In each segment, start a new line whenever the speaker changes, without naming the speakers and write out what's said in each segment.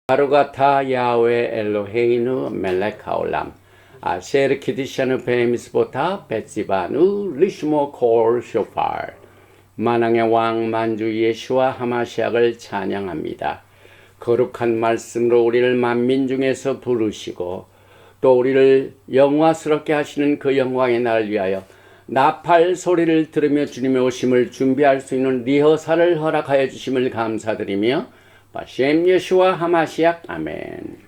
바루가타 야훼 엘로헤이누 멜렉 하올람 아셰르 키디샤누 베미스보타 베시바누 리시모 콜 쇼팔. 만왕의 왕 만주 예수와 하마시약을 찬양합니다. 거룩한 말씀으로 우리를 만민 중에서 부르시고 또 우리를 영화스럽게 하시는 그 영광의 날을 위하여 나팔 소리를 들으며 주님의 오심을 준비할 수 있는 리허설을 허락하여 주심을 감사드리며 바셈 예수와 하마시약 아멘.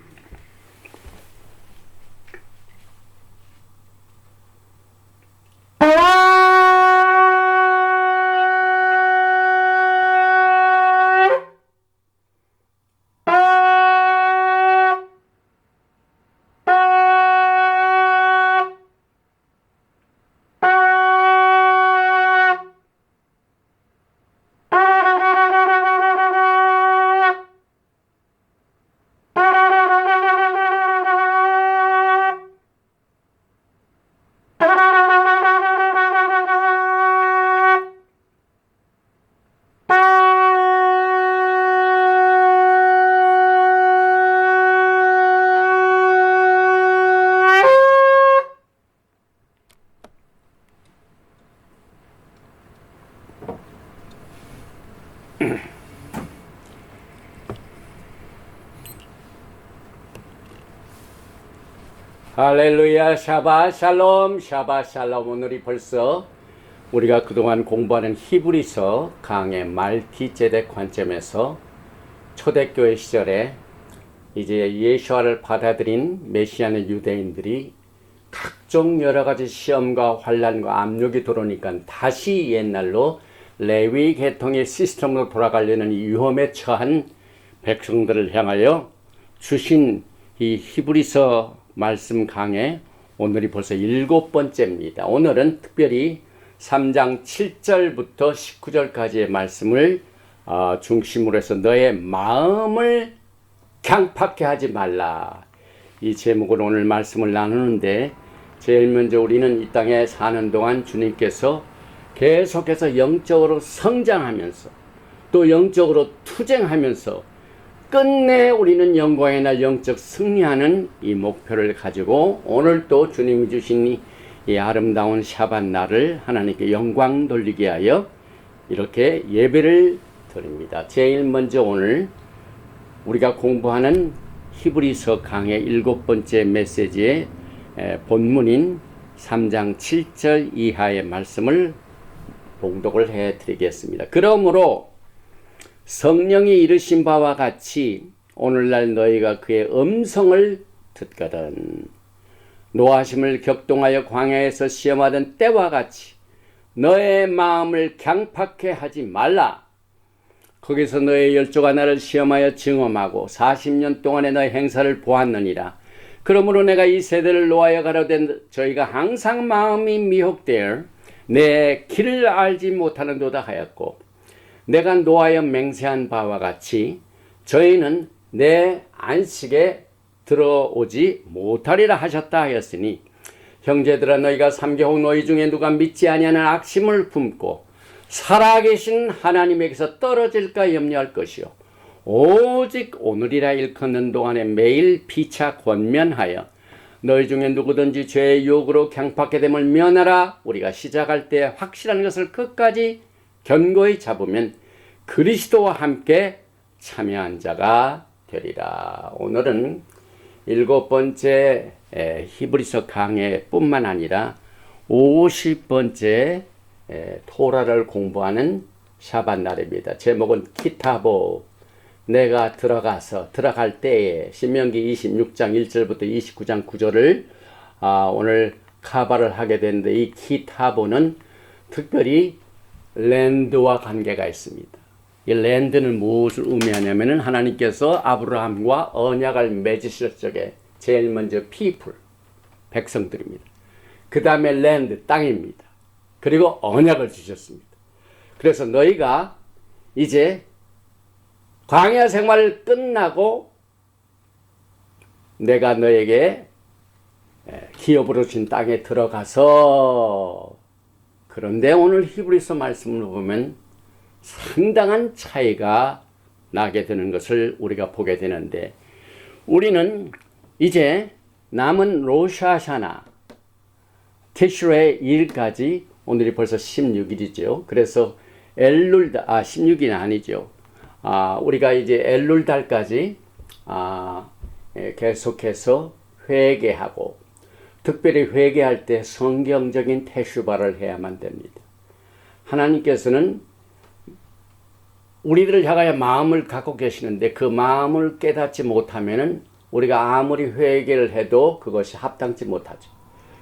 할렐루야. 샤바 샬롬. 샤바 샬롬. 오늘이 벌써 우리가 그동안 공부하는 히브리서 강의 말기제덱 관점에서 초대교회 시절에 이제 예수와를 받아들인 메시아의 유대인들이 각종 여러가지 시험과 환난과 압력이 들어오니까 다시 옛날로 레위 계통의 시스템으로 돌아가려는 위험에 처한 백성들을 향하여 주신 이 히브리서 말씀 강의, 오늘이 벌써 7번째입니다. 오늘은 특별히 3장 7절부터 19절까지의 말씀을 중심으로 해서 너의 마음을 강팍해 하지 말라, 이 제목으로 오늘 말씀을 나누는데, 제일 먼저 우리는 이 땅에 사는 동안 주님께서 계속해서 영적으로 성장하면서 또 영적으로 투쟁하면서 끝내 우리는 영광의 날 영적 승리하는 이 목표를 가지고 오늘 또 주님이 주신 이 아름다운 샤밧 날을 하나님께 영광 돌리게 하여 이렇게 예배를 드립니다. 제일 먼저 오늘 우리가 공부하는 히브리서 강의 7번째 메시지의 본문인 3장 7절 이하의 말씀을 봉독을 해 드리겠습니다. 그러므로 성령이 이르신 바와 같이 오늘날 너희가 그의 음성을 듣거든 노하심을 격동하여 광야에서 시험하던 때와 같이 너의 마음을 강팍해 하지 말라. 거기서 너의 열조가 나를 시험하여 증험하고 40년 동안의 너의 행사를 보았느니라. 그러므로 내가 이 세대를 노하여 가로되 저희가 항상 마음이 미혹되어 내 길을 알지 못하는도다 하였고, 내가 노하여 맹세한 바와 같이 저희는 내 안식에 들어오지 못하리라 하셨다 하였으니, 형제들아 너희가 삼계국 너희 중에 누가 믿지 아니하는 악심을 품고 살아계신 하나님에게서 떨어질까 염려할 것이요 오직 오늘이라 일컫는 동안에 매일 피차 권면하여 너희 중에 누구든지 죄의 유혹으로 강팍해 됨을 면하라. 우리가 시작할 때 확실한 것을 끝까지 견고히 잡으면 그리스도와 함께 참여한 자가 되리라. 오늘은 7번째 히브리서 강해 뿐만 아니라 50번째 토라를 공부하는 샤밧 날입니다. 제목은 키타보, 내가 들어갈 때에, 신명기 26장 1절부터 29장 9절을 오늘 카바를 하게 되는데, 이 키타보는 특별히 랜드와 관계가 있습니다. 이 랜드는 무엇을 의미하냐면은 하나님께서 아브라함과 언약을 맺으실 적에 제일 먼저 people, 백성들입니다. 그 다음에 랜드, 땅입니다. 그리고 언약을 주셨습니다. 그래서 너희가 이제 광야 생활을 끝나고 내가 너에게 기업으로 준 땅에 들어가서, 그런데 오늘 히브리서 말씀을 보면 상당한 차이가 나게 되는 것을 우리가 보게 되는데, 우리는 이제 남은 로샤샤나 티슈레 2일까지 오늘이 벌써 16일이죠. 그래서 엘룰달 16일이 아니죠. 우리가 이제 엘룰달까지 계속해서 회개하고 특별히 회개할 때 성경적인 테슈바를 해야만 됩니다. 하나님께서는 우리들을 향하여 마음을 갖고 계시는데 그 마음을 깨닫지 못하면은 우리가 아무리 회개를 해도 그것이 합당치 못하죠.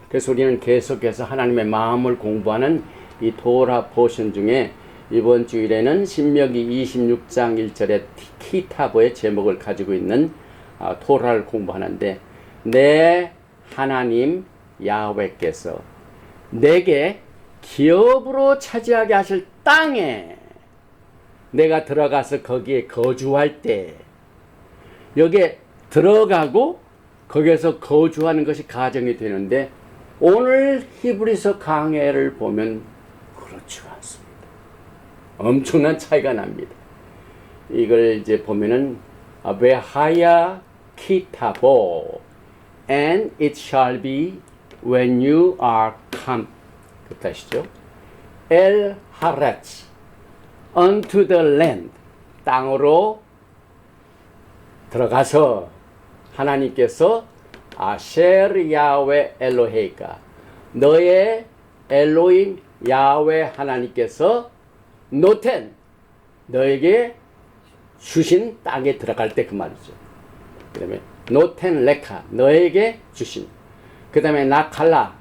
그래서 우리는 계속해서 하나님의 마음을 공부하는 이 토라 포션 중에 이번 주일에는 신명기 26장 1절의 키타보의 제목을 가지고 있는 토라를 공부하는데, 내 하나님 야훼께서 내게 기업으로 차지하게 하실 땅에 내가 들어가서 거기에 거주할 때, 여기에 들어가고 거기에서 거주하는 것이 가정이 되는데, 오늘 히브리서 강해를 보면 그렇지가 않습니다. 엄청난 차이가 납니다. 이걸 이제 보면은 베하야 키타보 and it shall be when you are come, 그 뜻이죠. 엘 하라치 unto the land, 땅으로 들어가서 하나님께서 아셰르 야훼 엘로헤이가, 너의 엘로임 야훼 하나님께서 노텐, 너에게 주신 땅에 들어갈 때 그 말이죠. 그 다음에 노텐 레카, 너에게 주신, 그 다음에 나칼라,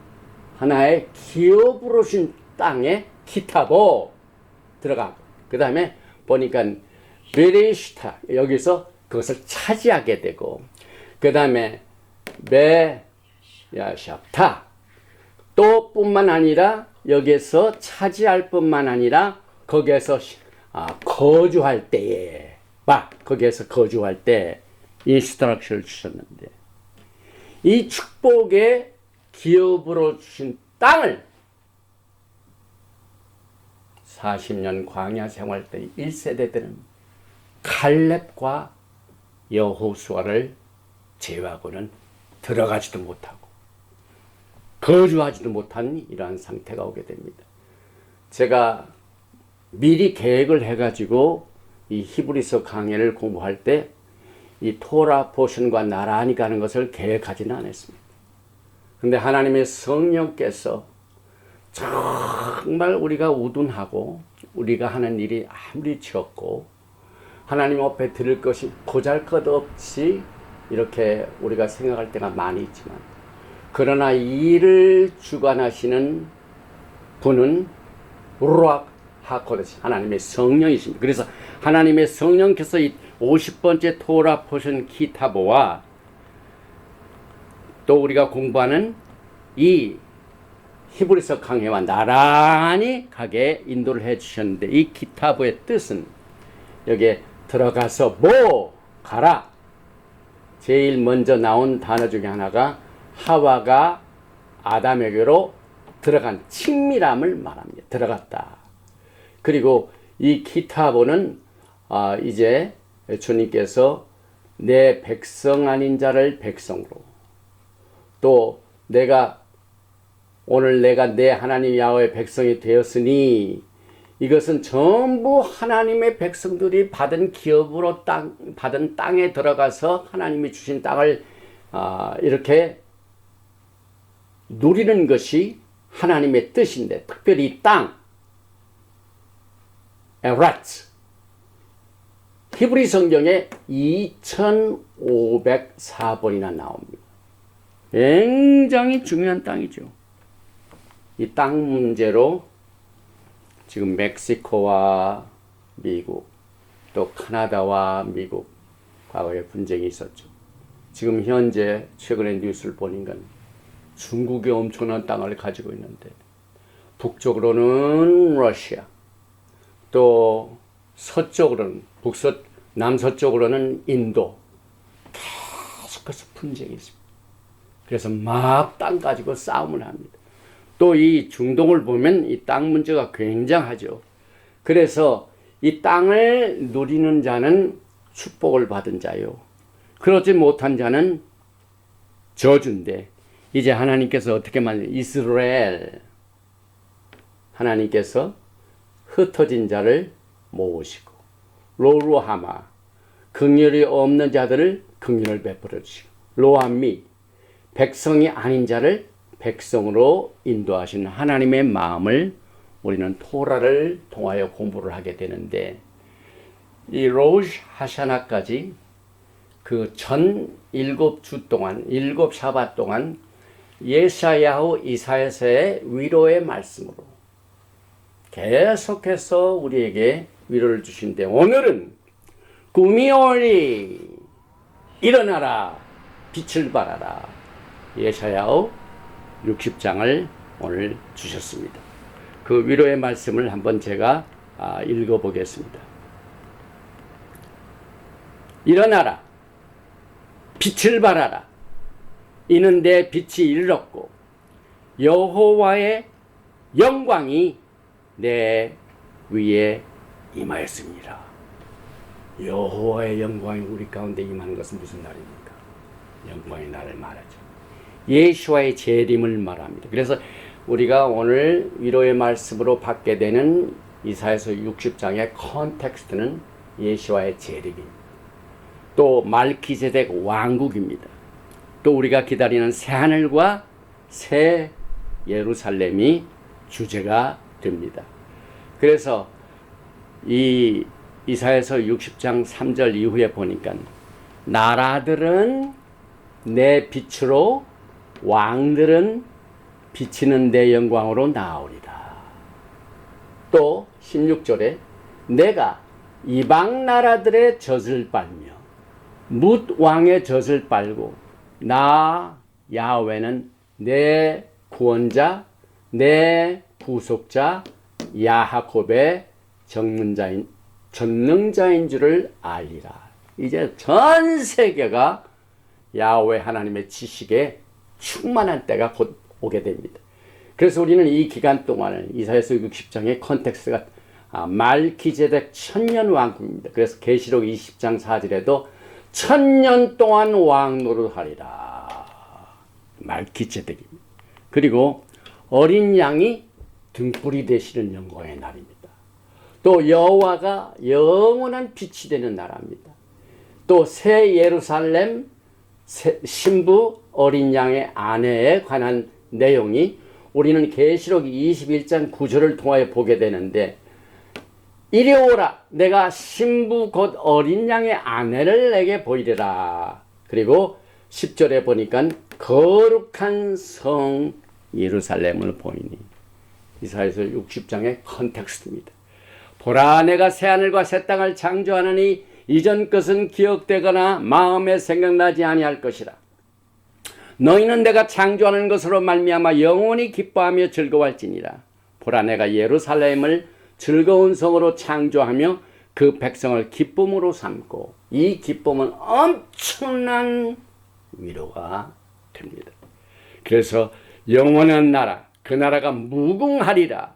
하나의 기업으로 준 땅에 키타보 들어가고, 그 다음에 보니까 베리시타, 여기서 그것을 차지하게 되고, 그 다음에 베야샵타, 또 뿐만 아니라 여기에서 차지할 뿐만 아니라 거기에서 거주할 때에 거기에서 거주할 때 인스트럭션을 주셨는데, 이 축복의 기업으로 주신 땅을 40년 광야 생활 때 1세대들은 칼렙과 여호수아를 제외하고는 들어가지도 못하고 거주하지도 못한 이러한 상태가 오게 됩니다. 제가 미리 계획을 해가지고 이 히브리서 강해를 공부할 때 이 토라 포션과 나란히 가는 것을 계획하지는 않았습니다. 그런데 하나님의 성령께서 정말 우리가 우둔하고 우리가 하는 일이 아무리 적고 하나님 앞에 들을 것이 보잘것없이 이렇게 우리가 생각할 때가 많이 있지만, 그러나 이를 주관하시는 분은 루악 하코데시, 하나님의 성령이십니다. 그래서 하나님의 성령께서 이 50번째 토라 포션 키타보와 또 우리가 공부하는 이 히브리서 강해와 나란히 가게 인도를 해 주셨는데, 이 키타보의 뜻은 여기에 들어가서 가라. 제일 먼저 나온 단어 중에 하나가 하와가 아담에게로 들어간 친밀함을 말합니다. 들어갔다. 그리고 이 키타보는 이제 주님께서 내 백성 아닌 자를 백성으로, 또 오늘 내가 내 하나님 야훼의 백성이 되었으니, 이것은 전부 하나님의 백성들이 받은 기업으로 받은 땅에 들어가서 하나님이 주신 땅을 이렇게 누리는 것이 하나님의 뜻인데, 특별히 이 땅 에라츠, 히브리 성경에 2504번이나 나옵니다. 굉장히 중요한 땅이죠. 이 땅 문제로 지금 멕시코와 미국, 또 캐나다와 미국 과거에 분쟁이 있었죠. 지금 현재 최근에 뉴스를 보니까 중국이 엄청난 땅을 가지고 있는데, 북쪽으로는 러시아, 또 서쪽으로는 남서쪽으로는 인도, 계속해서 분쟁이 있습니다. 그래서 막 땅 가지고 싸움을 합니다. 또 이 중동을 보면 이 땅 문제가 굉장하죠. 그래서 이 땅을 누리는 자는 축복을 받은 자요, 그렇지 못한 자는 저주인데 이제 하나님께서 어떻게 이스라엘 하나님께서 흩어진 자를 모으시고 로루하마 긍휼이 없는 자들을 긍휼을 베풀어 주시고 로암미 백성이 아닌 자를 백성으로 인도하시는 하나님의 마음을 우리는 토라를 통하여 공부를 하게 되는데 이 로시 하샤나까지 그 전 7주 동안 7샤바 동안 예샤야후 이사야서의 위로의 말씀으로 계속해서 우리에게 위로를 주신데 오늘은 꿈이 오리 일어나라 빛을 발하라 예샤야후 60장을 오늘 주셨습니다. 그 위로의 말씀을 한번 제가 읽어보겠습니다. 일어나라 빛을 발하라 이는 내 빛이 이르렀고 여호와의 영광이 내 위에 임하였습니다. 여호와의 영광이 우리 가운데 임하는 것은 무슨 날입니까? 영광의 날을 말하죠. 예수와의 재림을 말합니다. 그래서 우리가 오늘 위로의 말씀으로 받게 되는 이사야서 60장의 컨텍스트는 예수와의 재림입니다. 또 말키세덱 왕국입니다. 또 우리가 기다리는 새하늘과 새 예루살렘이 주제가 됩니다. 그래서 이 이사야서 60장 3절 이후에 보니까 나라들은 내 빛으로 왕들은 비치는 내 영광으로 나오리라. 또 16절에 내가 이방 나라들의 젖을 빨며 뭇 왕의 젖을 빨고 나 야훼는 내 구원자 내 구속자 야하콥의 전능자인 줄을 알리라. 이제 전 세계가 야훼 하나님의 지식에 충만한 때가 곧 오게 됩니다. 그래서 우리는 이 기간 동안을 이사야서 60장의 컨텍스트가 말키제덱 천년 왕국입니다. 그래서 계시록 20장 4절에도 천년 동안 왕 노릇하리라. 말키제덱입니다. 그리고 어린 양이 등불이 되시는 영광의 날입니다. 또 여호와가 영원한 빛이 되는 나라입니다. 또 새 예루살렘 신부 어린 양의 아내에 관한 내용이 우리는 계시록 21장 9절을 통하여 보게 되는데 이리 오라 내가 신부 곧 어린 양의 아내를 내게 보이리라. 그리고 10절에 보니까 거룩한 성 예루살렘을 보이니 이사야서 60장의 컨텍스트입니다. 보라 내가 새하늘과 새 땅을 창조하느니 이전 것은 기억되거나 마음에 생각나지 아니할 것이라. 너희는 내가 창조하는 것으로 말미암아 영원히 기뻐하며 즐거워할지니라. 보라 내가 예루살렘을 즐거운 성으로 창조하며 그 백성을 기쁨으로 삼고 이 기쁨은 엄청난 위로가 됩니다. 그래서 영원한 나라 그 나라가 무궁하리라.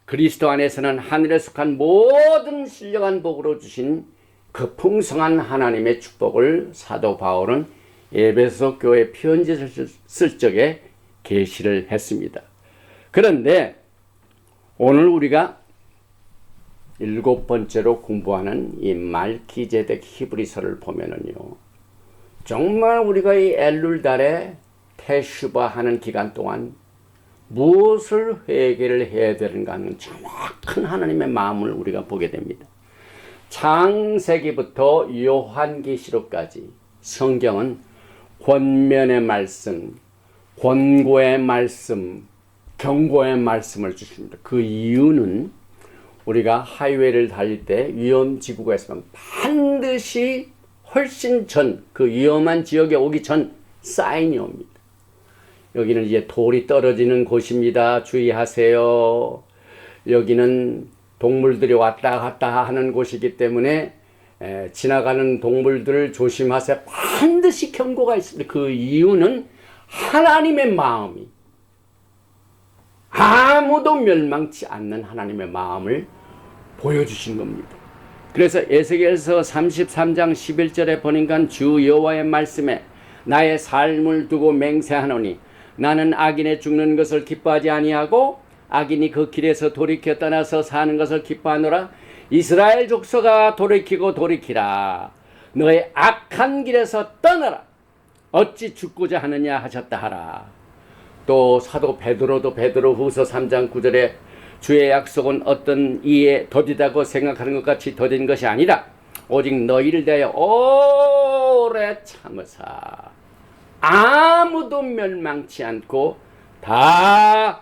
그리스도 안에서는 하늘에 속한 모든 신령한 복으로 주신 그 풍성한 하나님의 축복을 사도 바울은 에베소 교회 편지를 쓸 적에 계시를 했습니다. 그런데 오늘 우리가 7번째로 공부하는 이 말키제덱 히브리서를 보면은요, 정말 우리가 이 엘룰 달에 테슈바 하는 기간 동안 무엇을 회개를 해야 되는가 하는 정확한 하나님의 마음을 우리가 보게 됩니다. 창세기부터 요한계시록까지 성경은 권면의 말씀, 권고의 말씀, 경고의 말씀을 주십니다. 그 이유는 우리가 하이웨이를 달릴 때 위험지구가 있으면 반드시 훨씬 전, 그 위험한 지역에 오기 전 사인이 옵니다. 여기는 이제 돌이 떨어지는 곳입니다. 주의하세요. 여기는 동물들이 왔다 갔다 하는 곳이기 때문에 지나가는 동물들을 조심하세요. 반드시 경고가 있습니다. 그 이유는 하나님의 마음이 아무도 멸망치 않는 하나님의 마음을 보여주신 겁니다. 그래서 에스겔서 33장 11절에 보니까 주 여호와의 말씀에 나의 삶을 두고 맹세하노니 나는 악인의 죽는 것을 기뻐하지 아니하고 악인이 그 길에서 돌이켜 떠나서 사는 것을 기뻐하노라. 이스라엘 족속아 돌이키라. 너의 악한 길에서 떠나라. 어찌 죽고자 하느냐 하셨다 하라. 또 사도 베드로도 베드로후서 3장 9절에 주의 약속은 어떤 이에 더디다고 생각하는 것 같이 더딘 것이 아니라 오직 너희를 대하여 오래 참으사 아무도 멸망치 않고 다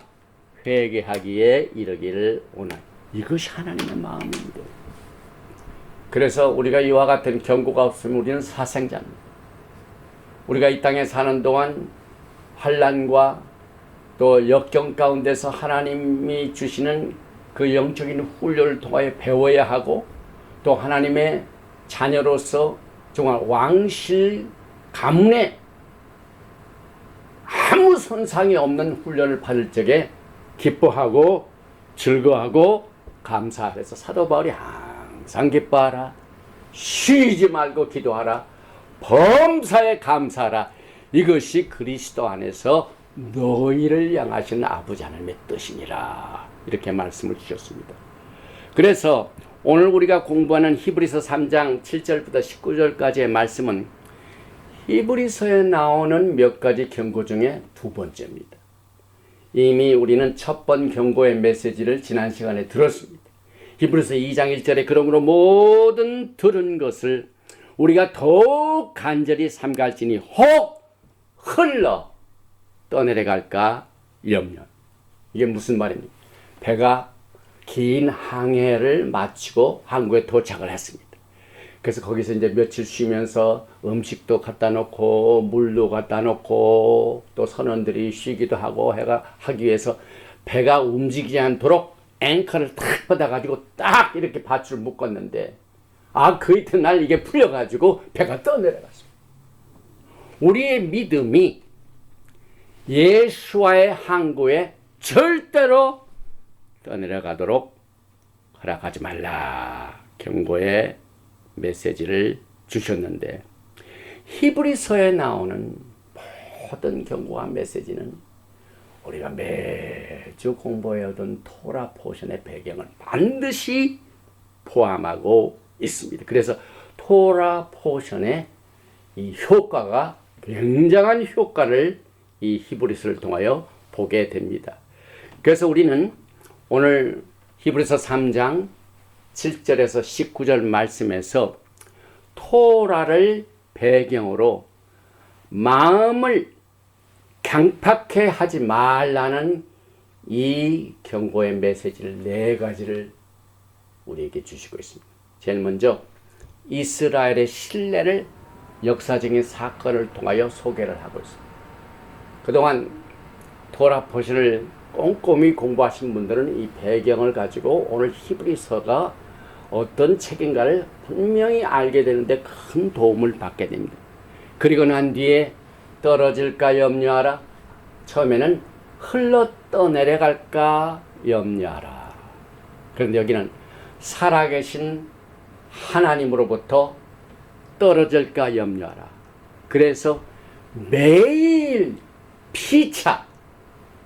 회개하기에 이르기를 원하니. 이것이 하나님의 마음입니다. 그래서 우리가 이와 같은 경고가 없으면 우리는 사생자입니다. 우리가 이 땅에 사는 동안 환난과 또 역경 가운데서 하나님이 주시는 그 영적인 훈련을 통하여 배워야 하고 또 하나님의 자녀로서 정말 왕실 가문에 아무 손상이 없는 훈련을 받을 적에 기뻐하고 즐거워하고 감사해서 사도 바울이 항상 기뻐하라, 쉬지 말고 기도하라, 범사에 감사하라. 이것이 그리스도 안에서 너희를 향하시는 아버지 하나님의 뜻이니라. 이렇게 말씀을 주셨습니다. 그래서 오늘 우리가 공부하는 히브리서 3장 7절부터 19절까지의 말씀은 히브리서에 나오는 몇 가지 경고 중에 두 번째입니다. 이미 우리는 첫 번 경고의 메시지를 지난 시간에 들었습니다. 히브리서 2장 1절에 그러므로 모든 들은 것을 우리가 더욱 간절히 삼갈지니 혹 흘러 떠내려갈까 염려. 이게 무슨 말입니까? 배가 긴 항해를 마치고 항구에 도착을 했습니다. 그래서 거기서 이제 며칠 쉬면서 음식도 갖다 놓고 물도 갖다 놓고 또 선원들이 쉬기도 하고 하기 위해서 배가 움직이지 않도록 앵커를 탁 받아가지고 딱 이렇게 밧줄 묶었는데 그 이튿날 이게 풀려가지고 배가 떠내려갔습니다. 우리의 믿음이 예수와의 항구에 절대로 떠내려가도록 허락하지 말라 경고의 메시지를 주셨는데 히브리서에 나오는 모든 경고와 메시지는 우리가 매주 공부해오던 토라 포션의 배경을 반드시 포함하고 있습니다. 그래서 토라 포션의 이 효과가 굉장한 효과를 이 히브리서를 통하여 보게 됩니다. 그래서 우리는 오늘 히브리서 3장 7절에서 19절 말씀에서 토라를 배경으로 마음을 강팍해 하지 말라는 이 경고의 메시지를 4가지를 우리에게 주시고 있습니다. 제일 먼저 이스라엘의 신뢰를 역사적인 사건을 통하여 소개를 하고 있습니다. 그동안 토라 포션을 꼼꼼히 공부하신 분들은 이 배경을 가지고 오늘 히브리서가 어떤 책인가를 분명히 알게 되는데 큰 도움을 받게 됩니다. 그리고 난 뒤에 떨어질까 염려하라. 처음에는 흘러 떠내려갈까 염려하라. 그런데 여기는 살아계신 하나님으로부터 떨어질까 염려하라. 그래서 매일 피차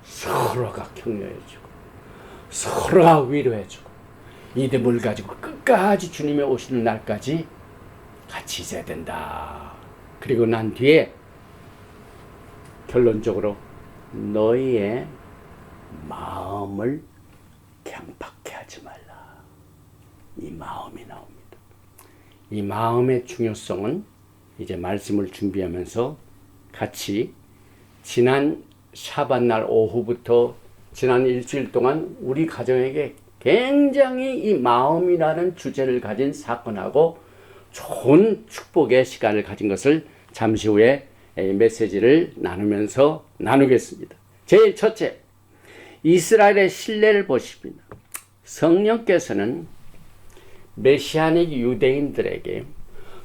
서로가 격려해주고 서로가 위로해주고 믿음을 가지고 끝까지 주님이 오시는 날까지 같이 있어야 된다. 그리고 난 뒤에 결론적으로 너희의 마음을 강팍해 하지 말라. 이 마음이 나옵니다. 이 마음의 중요성은 이제 말씀을 준비하면서 같이 지난 샤밧날 오후부터 지난 일주일 동안 우리 가정에게 굉장히 이 마음이라는 주제를 가진 사건하고 좋은 축복의 시간을 가진 것을 잠시 후에 메시지를 나누면서 나누겠습니다. 제일 첫째, 이스라엘의 신뢰를 보십니다. 성령께서는 메시아닉 유대인들에게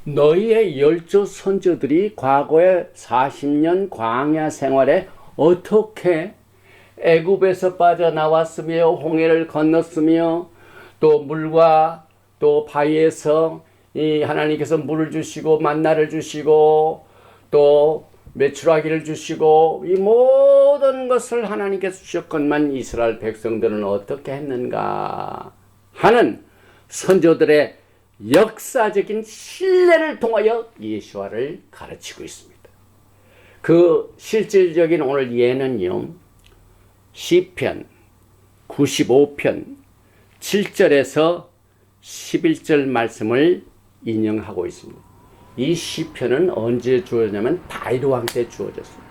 너희의 열조 선조들이 과거의 40년 광야 생활에 어떻게 애굽에서 빠져나왔으며 홍해를 건넜으며 또 물과 또 바위에서 이 하나님께서 물을 주시고 만나를 주시고 또 메추라기를 주시고 이 모든 것을 하나님께서 주셨건만 이스라엘 백성들은 어떻게 했는가 하는 선조들의 역사적인 신뢰를 통하여 예수와를 가르치고 있습니다. 그 실질적인 오늘 예는요, 시편 95편 7절에서 11절 말씀을 인용하고 있습니다. 이 시편은 언제 주어졌냐면 다윗 왕 때 주어졌습니다.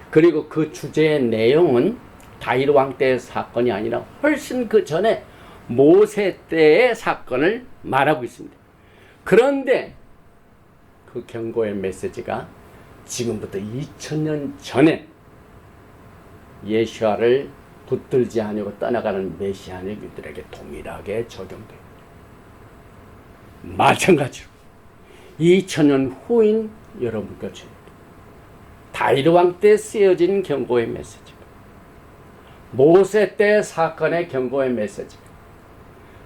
그리고 그 주제의 내용은 다윗 왕 때의 사건이 아니라 훨씬 그 전에 모세 때의 사건을 말하고 있습니다. 그런데 그 경고의 메시지가 지금부터 2000년 전에 예수와를 붙들지 아니고 떠나가는 메시아닉 유들에게 동일하게 적용돼요. 마찬가지로 2000년 후인 여러분과 저에게 다윗 왕 때 쓰여진 경고의 메시지가 모세 때 사건의 경고의 메시지가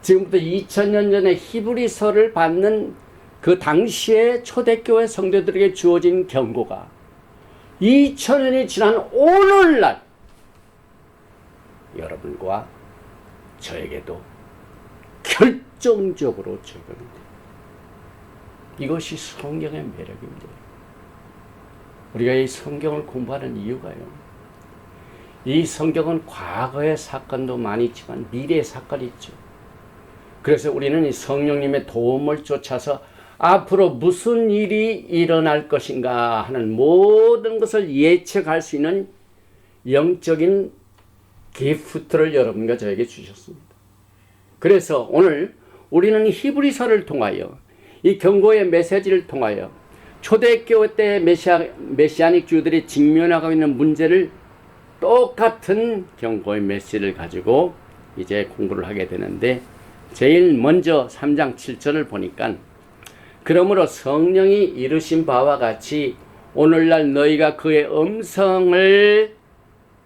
지금부터 2000년 전에 히브리서를 받는 그 당시의 초대교회 성도들에게 주어진 경고가 2000년이 지난 오늘날 여러분과 저에게도 결정적으로 적용됩니다. 이것이 성경의 매력입니다. 우리가 이 성경을 공부하는 이유가요, 이 성경은 과거의 사건도 많이 있지만 미래의 사건이 있죠. 그래서 우리는 이 성령님의 도움을 쫓아서 앞으로 무슨 일이 일어날 것인가 하는 모든 것을 예측할 수 있는 영적인 기프트를 여러분과 저에게 주셨습니다. 그래서 오늘 우리는 히브리서를 통하여 이 경고의 메시지를 통하여 초대교회 때 메시아닉 주들이 직면하고 있는 문제를 똑같은 경고의 메시지를 가지고 이제 공부를 하게 되는데, 제일 먼저 3장 7절을 보니까 그러므로 성령이 이루신 바와 같이 오늘날 너희가 그의 음성을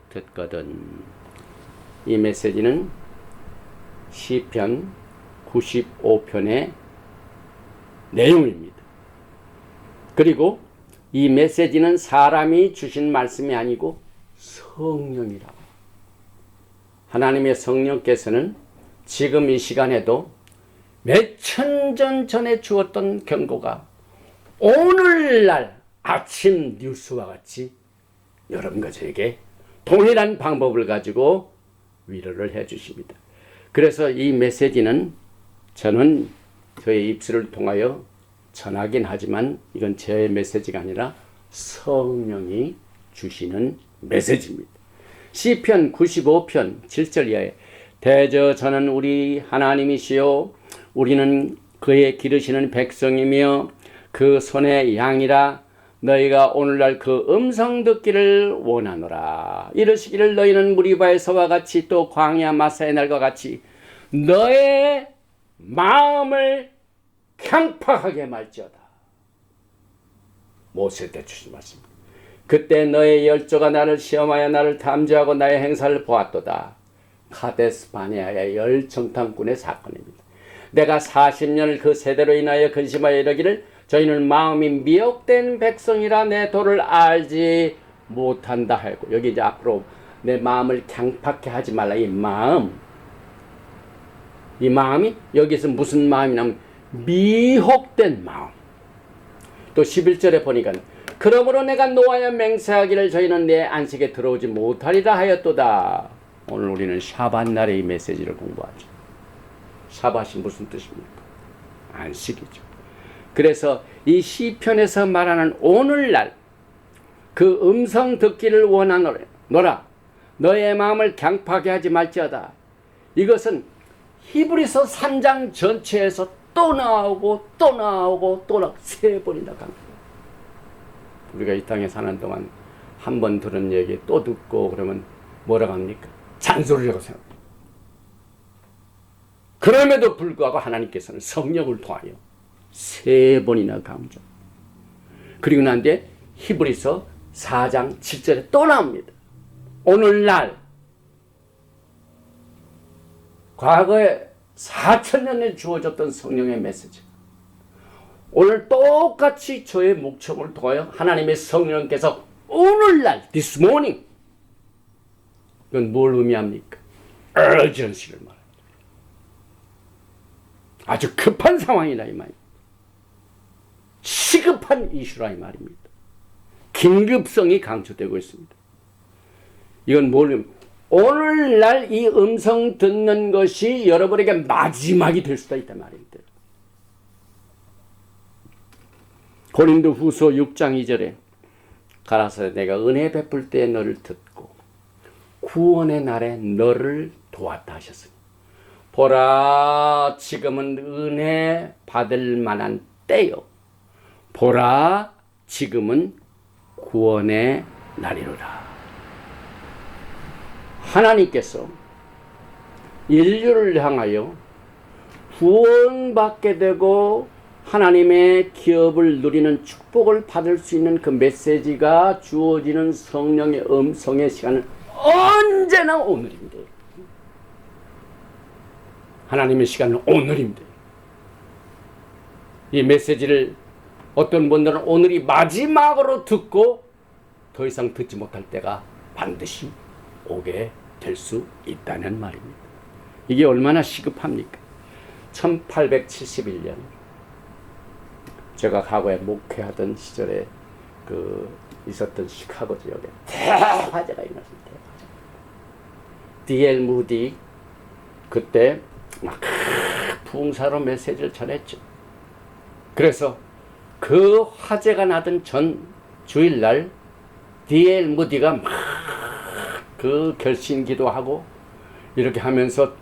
듣거든. 이 메시지는 시편 95편의 내용입니다. 그리고 이 메시지는 사람이 주신 말씀이 아니고 성령이라고. 하나님의 성령께서는 지금 이 시간에도 몇천년 전에 주었던 경고가 오늘날 아침 뉴스와 같이 여러분과 저에게 동일한 방법을 가지고 위로를 해 주십니다. 그래서 이 메시지는 저는 저의 입술을 통하여 전하긴 하지만 이건 제 메시지가 아니라 성령이 주시는 메시지입니다. 시편 95편 7절 이하에 대저 저는 우리 하나님이시요 우리는 그의 기르시는 백성이며 그 손의 양이라 너희가 오늘날 그 음성 듣기를 원하노라. 이르시기를 너희는 무리바에서와 같이 또 광야 마사의 날과 같이 너의 마음을 강팍하게 말지어다. 모세 때 주신 말씀입니다. 그때 너의 열조가 나를 시험하여 나를 탐지하고 나의 행사를 보았도다. 카데스 바네아의 열정탐꾼의 사건입니다. 내가 40년을 그 세대로 인하여 근심하여 이르기를 저희는 마음이 미혹된 백성이라 내 도를 알지 못한다 하고, 여기 이제 앞으로 내 마음을 강팍해 하지 말라. 이 마음이 여기서 무슨 마음이냐면 미혹된 마음. 또 11절에 보니까 그러므로 내가 노하여 맹세하기를 저희는 내 안식에 들어오지 못하리라 하였도다. 오늘 우리는 샤밧 날의 이 메시지를 공부하죠. 샤밧이 무슨 뜻입니까? 안식이죠. 그래서 이 시편에서 말하는 오늘날 그 음성 듣기를 원하노라. 너의 마음을 강팍하게 하지 말지어다. 이것은 히브리서 3장 전체에서 또 나오고 세 번이나 갑니다. 우리가 이 땅에 사는 동안 한 번 들은 얘기 또 듣고 그러면 뭐라고 합니까? 잔소리라고 생각합니다. 그럼에도 불구하고 하나님께서는 성령을 통하여 세 번이나 강조. 그리고 난 뒤에 히브리서 4장 7절에 또 나옵니다. 오늘날 과거에 4,000년에 주어졌던 성령의 메시지. 오늘 똑같이 저의 목청을 통하여 하나님의 성령께서 오늘날 this morning 이건 뭘 의미합니까? urgency를 말합니다. 아주 급한 상황이라 이 말입니다. 시급한 이슈라 이 말입니다. 긴급성이 강조되고 있습니다. 이건 뭘 오늘날 이 음성 듣는 것이 여러분에게 마지막이 될 수도 있단 말입니다. 고린도 후서 6장 2절에 가라사대 내가 은혜 베풀 때 너를 듣고 구원의 날에 너를 도왔다 하셨으니 보라 지금은 은혜 받을 만한 때요 보라 지금은 구원의 날이로다. 하나님께서 인류를 향하여 구원받게 되고 하나님의 기업을 누리는 축복을 받을 수 있는 그 메시지가 주어지는 성령의 음성의 시간은 언제나 오늘입니다. 하나님의 시간은 오늘입니다. 이 메시지를 어떤 분들은 오늘이 마지막으로 듣고 더 이상 듣지 못할 때가 반드시 오게 될 수 있다는 말입니다. 이게 얼마나 시급합니까? 1871년 제가 과거에 목회하던 시절에 있었던 시카고 지역에 대화재가 일어났습니다. D.L. 무디 그때 막 부흥사로 메시지를 전했죠. 그래서 그 화재가 나던 전 주일날 D.L. 무디가 막 그 결심 기도하고 이렇게 하면서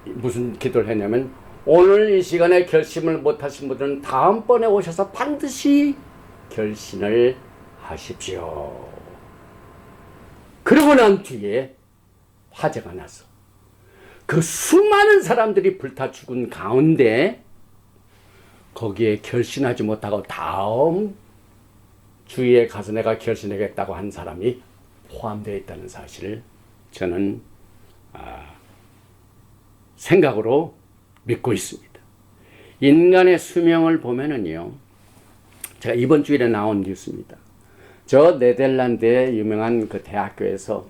무슨 기도를 했냐면 오늘 이 시간에 결심을 못하신 분들은 다음번에 오셔서 반드시 결심을 하십시오. 그러고 난 뒤에 화재가 나서 그 수많은 사람들이 불타 죽은 가운데 거기에 결심하지 못하고 다음 주위에 가서 내가 결심하겠다고 한 사람이 포함되어 있다는 사실을 저는 생각으로 믿고 있습니다. 인간의 수명을 보면은요, 제가 이번 주일에 나온 뉴스입니다. 저 네덜란드의 유명한 그 대학교에서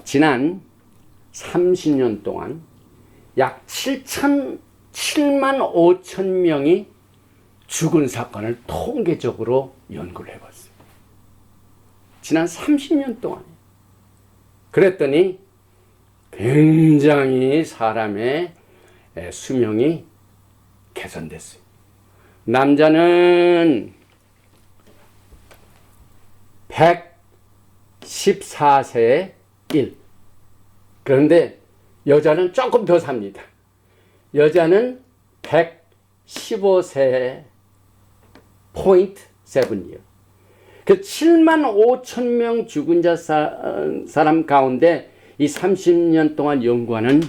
지난 30년 동안 약 7만 5천 명이 죽은 사건을 통계적으로 연구를 해봤어요. 지난 30년 동안. 그랬더니 굉장히 사람의 수명이 개선됐어요. 남자는 114세에 1. 그런데 여자는 조금 더 삽니다. 여자는 115세 포인트 7이요. 그 7만 5천 명 죽은 사람 가운데 이 30년 동안 연구하는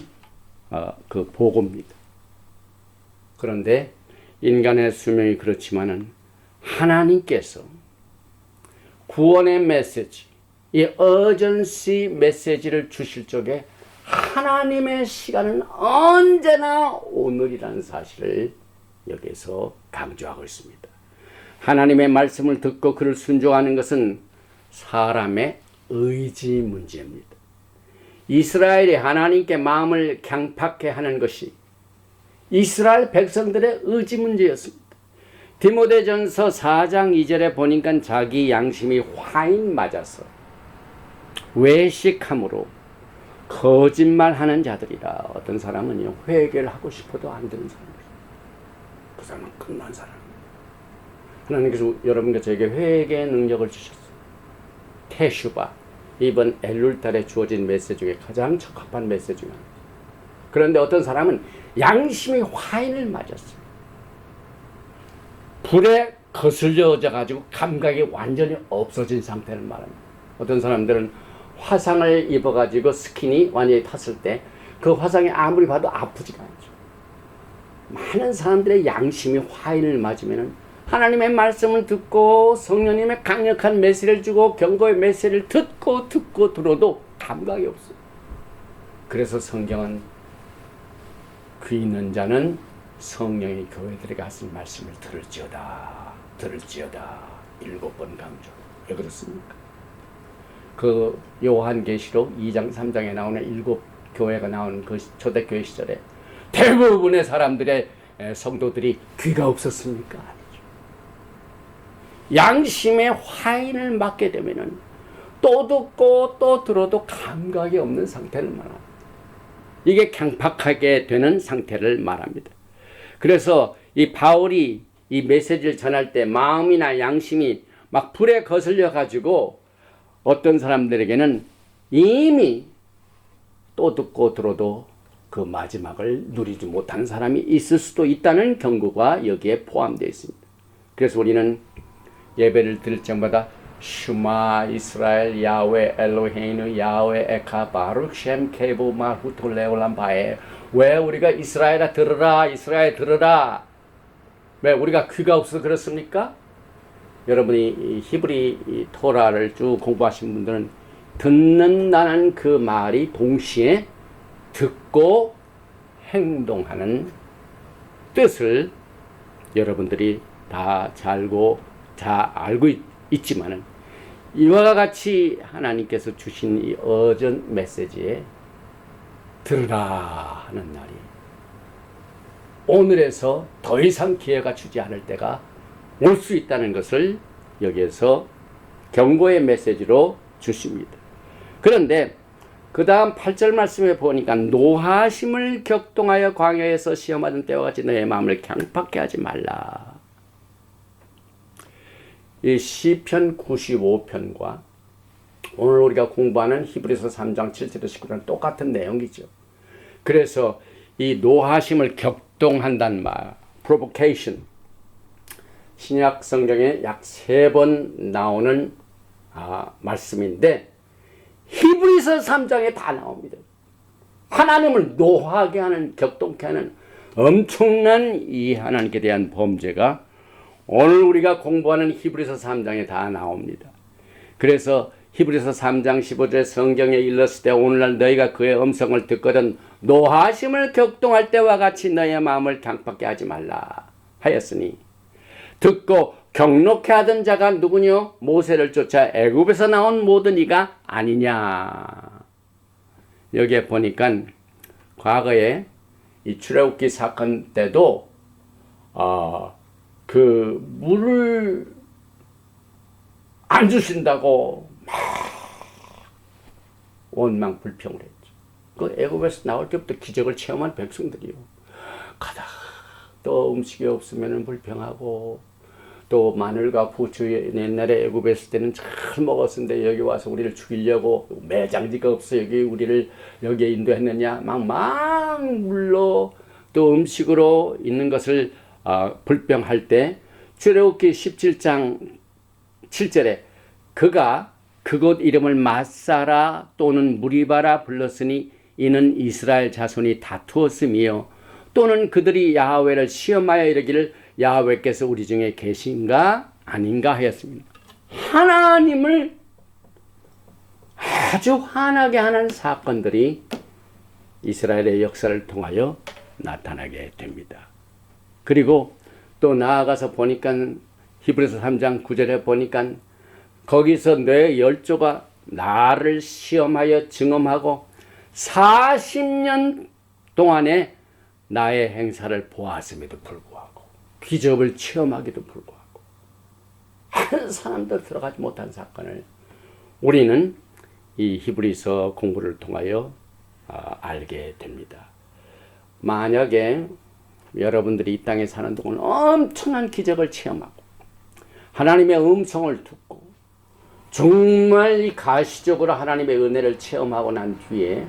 그 보고입니다. 그런데 인간의 수명이 그렇지만은 하나님께서 구원의 메시지, 이 urgency 메시지를 주실 적에 하나님의 시간은 언제나 오늘이라는 사실을 여기서 강조하고 있습니다. 하나님의 말씀을 듣고 그를 순종하는 것은 사람의 의지 문제입니다. 이스라엘이 하나님께 마음을 강팍해 하는 것이 이스라엘 백성들의 의지 문제였습니다. 디모데전서 4장 2절에 보니까 자기 양심이 화인 맞아서 외식함으로 거짓말하는 자들이라. 어떤 사람은요 회개를 하고 싶어도 안 되는 사람이에요. 그 사람은 끝난 사람입니다. 하나님께서 여러분과 저에게 회개의 능력을 주셨어요. 테슈바, 이번 엘룰달에 주어진 메시지 중에 가장 적합한 메시지 중에 하나입니다. 그런데 어떤 사람은 양심이 화인을 맞았어요. 불에 거슬려져 가지고 감각이 완전히 없어진 상태를 말합니다. 어떤 사람들은 화상을 입어 가지고 스킨이 완전히 탔을 때 그 화상이 아무리 봐도 아프지가 않죠. 많은 사람들의 양심이 화인을 맞으면은 하나님의 말씀을 듣고 성령님의 강력한 메시지를 주고 경고의 메시지를 듣고 들어도 감각이 없어요. 그래서 성경은 귀 있는 자는 성령의 교회들에 가서 말씀을 들을지어다. 7번 강조. 왜 그렇습니까? 그 요한계시록 2장 3장에 나오는 7 교회가 나오는 그 초대교회 시절에 대부분의 사람들의 성도들이 귀가 없었습니까? 아니죠. 양심의 화인을 맞게 되면은 또 듣고 또 들어도 감각이 없는 상태를 말합니다. 이게 강팍하게 되는 상태를 말합니다. 그래서 이 바울이 이 메시지를 전할 때 마음이나 양심이 막 불에 거슬려 가지고 어떤 사람들에게는 이미 또 듣고 들어도 그 마지막을 누리지 못한 사람이 있을 수도 있다는 경고가 여기에 포함되어 있습니다. 그래서 우리는 예배를 드릴 때마다 슈마 이스라엘 야훼 엘로헤이누 야훼 에카 바룩 셴 케보 마후토 레올람 바에. 왜 우리가 이스라엘아 들으라, 이스라엘 들으라. 왜 우리가 귀가 없어서 그렇습니까? 여러분이 이 히브리 이 토라를 쭉 공부하신 분들은 듣는다는 그 말이 동시에 듣고 행동하는 뜻을 여러분들이 다 알고 있지만은 이와 같이 하나님께서 주신 이 어전 메시지에 들으라 하는 날이 오늘에서 더 이상 기회가 주지 않을 때가 올 수 있다는 것을 여기에서 경고의 메시지로 주십니다. 그런데 그 다음 8절 말씀에 보니까 노하심을 격동하여 광야에서 시험하던 때와 같이 너의 마음을 강팍게 하지 말라. 이 시편 95편과 오늘 우리가 공부하는 히브리서 3장 7절에서 19절은 똑같은 내용이죠. 그래서 이 노하심을 격동한다는 말, provocation, 신약 성경에 약 3번 나오는 말씀인데 히브리서 3장에 다 나옵니다. 하나님을 노하게 하는, 격동케 하는 엄청난 이 하나님께 대한 범죄가 오늘 우리가 공부하는 히브리서 3장에 다 나옵니다. 그래서 히브리서 3장 15절에 성경에 일렀을 때 오늘날 너희가 그의 음성을 듣거든 노하심을 격동할 때와 같이 너희의 마음을 강팍게 하지 말라 하였으니 듣고 경록해 하던 자가 누구뇨? 모세를 쫓아 애굽에서 나온 모든 이가 아니냐. 여기에 보니까 과거에 이 출애굽기 사건 때도 그 물을 안 주신다고 막 원망 불평을 했죠. 그 애굽에서 나올 때부터 기적을 체험한 백성들이요. 가다 또 음식이 없으면 불평하고 또 마늘과 부추 옛날에 애굽에 있을 때는 잘 먹었는데 여기 와서 우리를 죽이려고 매장지가 없어 여기 우리를 여기에 인도했느냐 막 물로 또 음식으로 있는 것을 불평할 때 출애굽기 17장 7절에 그가 그곳 이름을 마사라 또는 무리바라 불렀으니 이는 이스라엘 자손이 다투었으며 또는 그들이 야훼를 시험하여 이르기를 야훼께서 우리 중에 계신가 아닌가 하였습니다. 하나님을 아주 화나게 하는 사건들이 이스라엘의 역사를 통하여 나타나게 됩니다. 그리고 또 나아가서 보니까 히브리서 3장 9절에 보니까 거기서 내 열조가 나를 시험하여 증험하고 40년 동안에 나의 행사를 보았음에도 불구하고 기적을 체험하기도 불구하고 한 사람도 들어가지 못한 사건을 우리는 이 히브리서 공부를 통하여 알게 됩니다. 만약에 여러분들이 이 땅에 사는 동안 엄청난 기적을 체험하고 하나님의 음성을 듣고 정말 이 가시적으로 하나님의 은혜를 체험하고 난 뒤에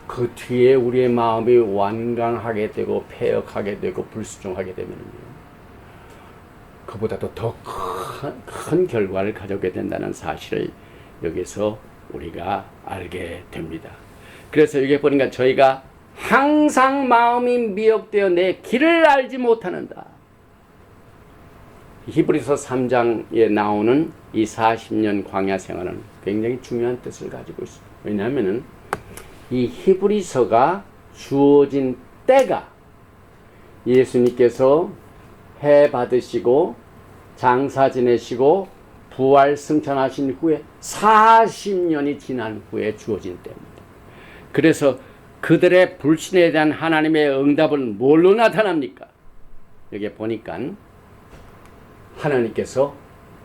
그 뒤에 우리의 마음이 완강하게 되고 폐역하게 되고 불순종하게 되면 그보다도 더 큰 결과를 가져오게 된다는 사실을 여기서 우리가 알게 됩니다. 그래서 여기 보니까 저희가 항상 마음이 미혹되어 내 길을 알지 못하는다. 히브리서 3장에 나오는 이 40년 광야 생활은 굉장히 중요한 뜻을 가지고 있습니다. 왜냐하면 이 히브리서가 주어진 때가 예수님께서 해 받으시고 장사 지내시고 부활 승천하신 후에 40년이 지난 후에 주어진 때입니다. 그래서 그들의 불신에 대한 하나님의 응답은 뭘로 나타납니까? 여기 보니까 하나님께서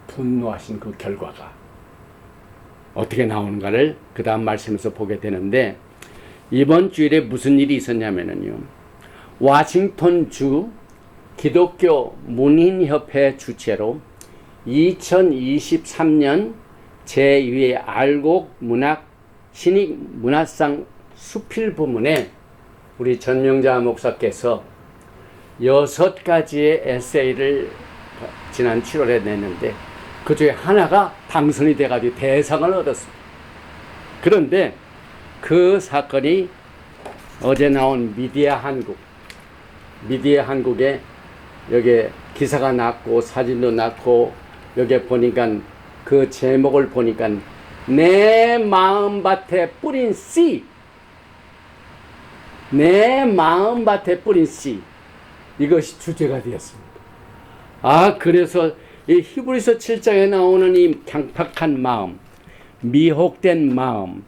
분노하신 그 결과가 어떻게 나오는가를 그 다음 말씀에서 보게 되는데, 이번 주일에 무슨 일이 있었냐면요, 워싱턴주 기독교 문인협회 주최로 2023년 제2회 알곡 문학 신익 문화상 수필 부문에 우리 전명자 목사께서 6가지의 에세이를 지난 7월에 냈는데 그 중에 하나가 당선이 돼가지고 대상을 얻었습니다. 그런데 그 사건이 어제 나온 미디어 한국에 여기 기사가 났고 사진도 났고, 여기 보니까 그 제목을 보니까 내 마음밭에 뿌린 씨, 내 마음밭에 뿌린 씨, 이것이 주제가 되었습니다. 그래서 이 히브리서 7장에 나오는 이 강팍한 마음, 미혹된 마음,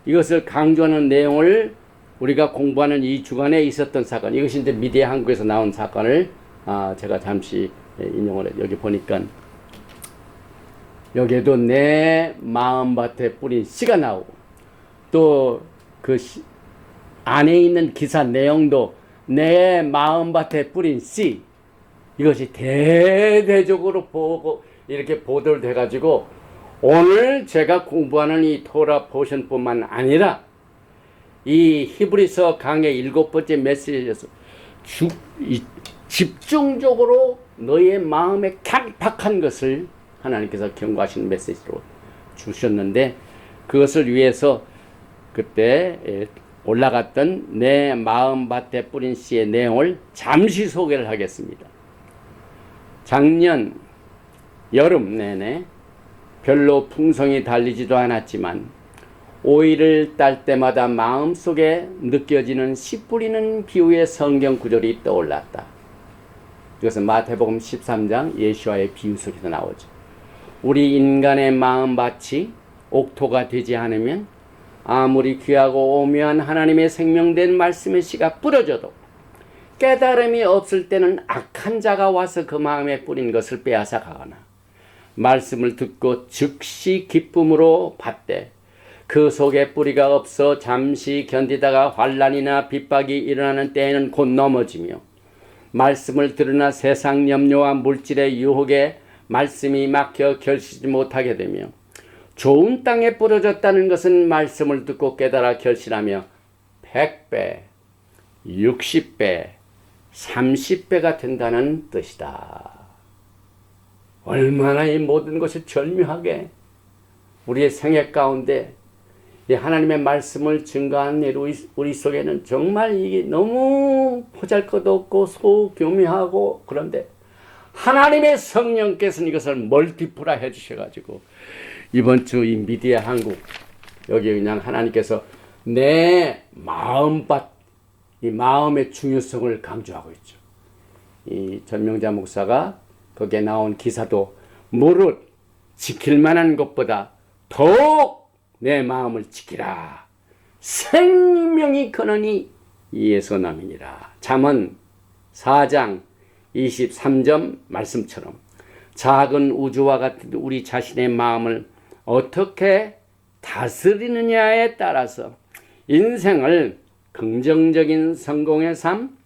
이것을 강조하는 내용을 우리가 공부하는 이 주간에 있었던 사건, 이것이 이제 미디어 한국에서 나온 사건을 제가 잠시 인용을 여기 보니까 여기에도 내 마음밭에 뿌린 씨가 나오고, 또 그 안에 있는 기사 내용도 내 마음밭에 뿌린 씨, 이것이 대대적으로 보고 이렇게 보도를 돼가지고 오늘 제가 공부하는 이 토라 포션뿐만 아니라 이 히브리서 강의 7번째 메시지에서 집중적으로 너의 마음에 강팍한 것을 하나님께서 경고하시는 메시지로 주셨는데, 그것을 위해서 그때 올라갔던 내 마음밭에 뿌린 씨의 내용을 잠시 소개를 하겠습니다. 작년 여름 내내 별로 풍성이 달리지도 않았지만 오이를 딸 때마다 마음속에 느껴지는 씨 뿌리는 비유의 성경 구절이 떠올랐다. 이것은 마태복음 13장 예수와의 비유 속에서 나오죠. 우리 인간의 마음밭이 옥토가 되지 않으면 아무리 귀하고 오묘한 하나님의 생명된 말씀의 씨가 뿌려져도 깨달음이 없을 때는 악한 자가 와서 그 마음에 뿌린 것을 빼앗아 가거나, 말씀을 듣고 즉시 기쁨으로 받되 그 속에 뿌리가 없어 잠시 견디다가 환난이나 핍박이 일어나는 때에는 곧 넘어지며, 말씀을 들으나 세상 염려와 물질의 유혹에 말씀이 막혀 결실하지 못하게 되며, 좋은 땅에 뿌려졌다는 것은 말씀을 듣고 깨달아 결실하며 100배, 60배, 30배가 된다는 뜻이다. 얼마나 이 모든 것이 절묘하게 우리의 생애 가운데 이 하나님의 말씀을 증거하는 일, 우리 속에는 정말 이게 너무 보잘것없고 소교묘하고, 그런데 하나님의 성령께서는 이것을 멀티플라 해주셔가지고 이번 주 이 미디어 한국, 여기 그냥 하나님께서 내 마음밭, 이 마음의 중요성을 강조하고 있죠. 이 전명자 목사가 거기에 나온 기사도 무릇 지킬 만한 것보다 더욱 내 마음을 지키라. 생명이 거느니 이에서 남이니라. 잠언 4장 23절 말씀처럼 작은 우주와 같은 우리 자신의 마음을 어떻게 다스리느냐에 따라서 인생을 긍정적인 성공의 삶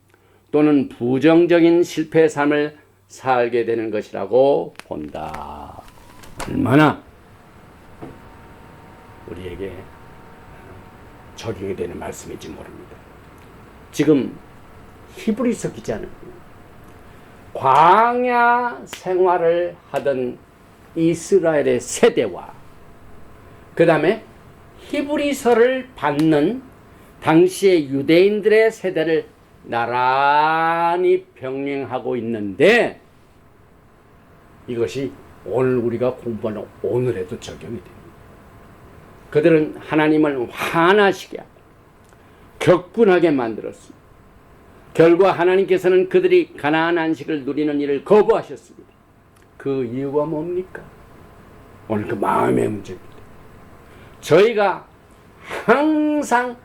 또는 부정적인 실패의 삶을 살게 되는 것이라고 본다. 얼마나 우리에게 적용이 되는 말씀인지 모릅니다. 지금 히브리서 기자는 광야 생활을 하던 이스라엘의 세대와 그 다음에 히브리서를 받는 당시의 유대인들의 세대를 나란히 병행하고 있는데, 이것이 오늘 우리가 공부하는 오늘에도 적용이 됩니다. 그들은 하나님을 화나시게 하고 격분하게 만들었습니다. 결과 하나님께서는 그들이 가나안 안식을 누리는 일을 거부하셨습니다. 그 이유가 뭡니까? 오늘 그 마음의 문제입니다. 저희가 항상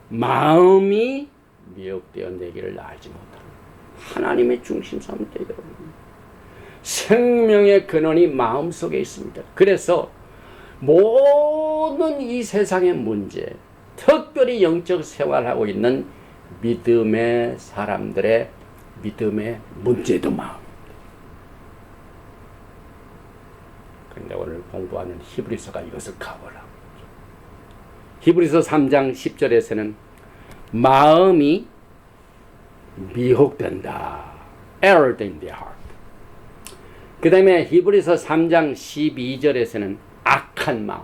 마음이 미혹되어 내기를 알지 못합니다. 하나님의 중심 삼는데 여러분, 생명의 근원이 마음속에 있습니다. 그래서 모든 이 세상의 문제, 특별히 영적 생활하고 있는 믿음의 사람들의 믿음의 문제도 마음입니다. 그런데 오늘 공부하는 히브리서가 이것을 가보라. 히브리서 3장 10절에서는 마음이 미혹된다. Error in the heart. 그 다음에 히브리서 3장 12절에서는 악한 마음,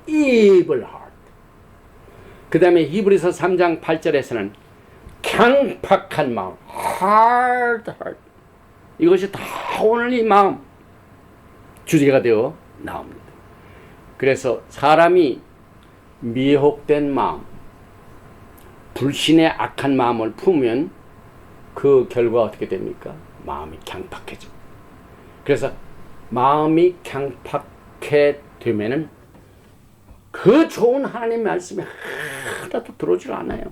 evil heart. 그 다음에 히브리서 3장 8절에서는 강팍한 마음, hard heart. 이것이 다 오늘 이 마음 주제가 되어 나옵니다. 그래서 사람이 미혹된 마음, 불신의 악한 마음을 품으면 그 결과 어떻게 됩니까? 마음이 강팍해져. 그래서 마음이 강팍해 되면은 그 좋은 하나님의 말씀이 하나도 들어오질 않아요.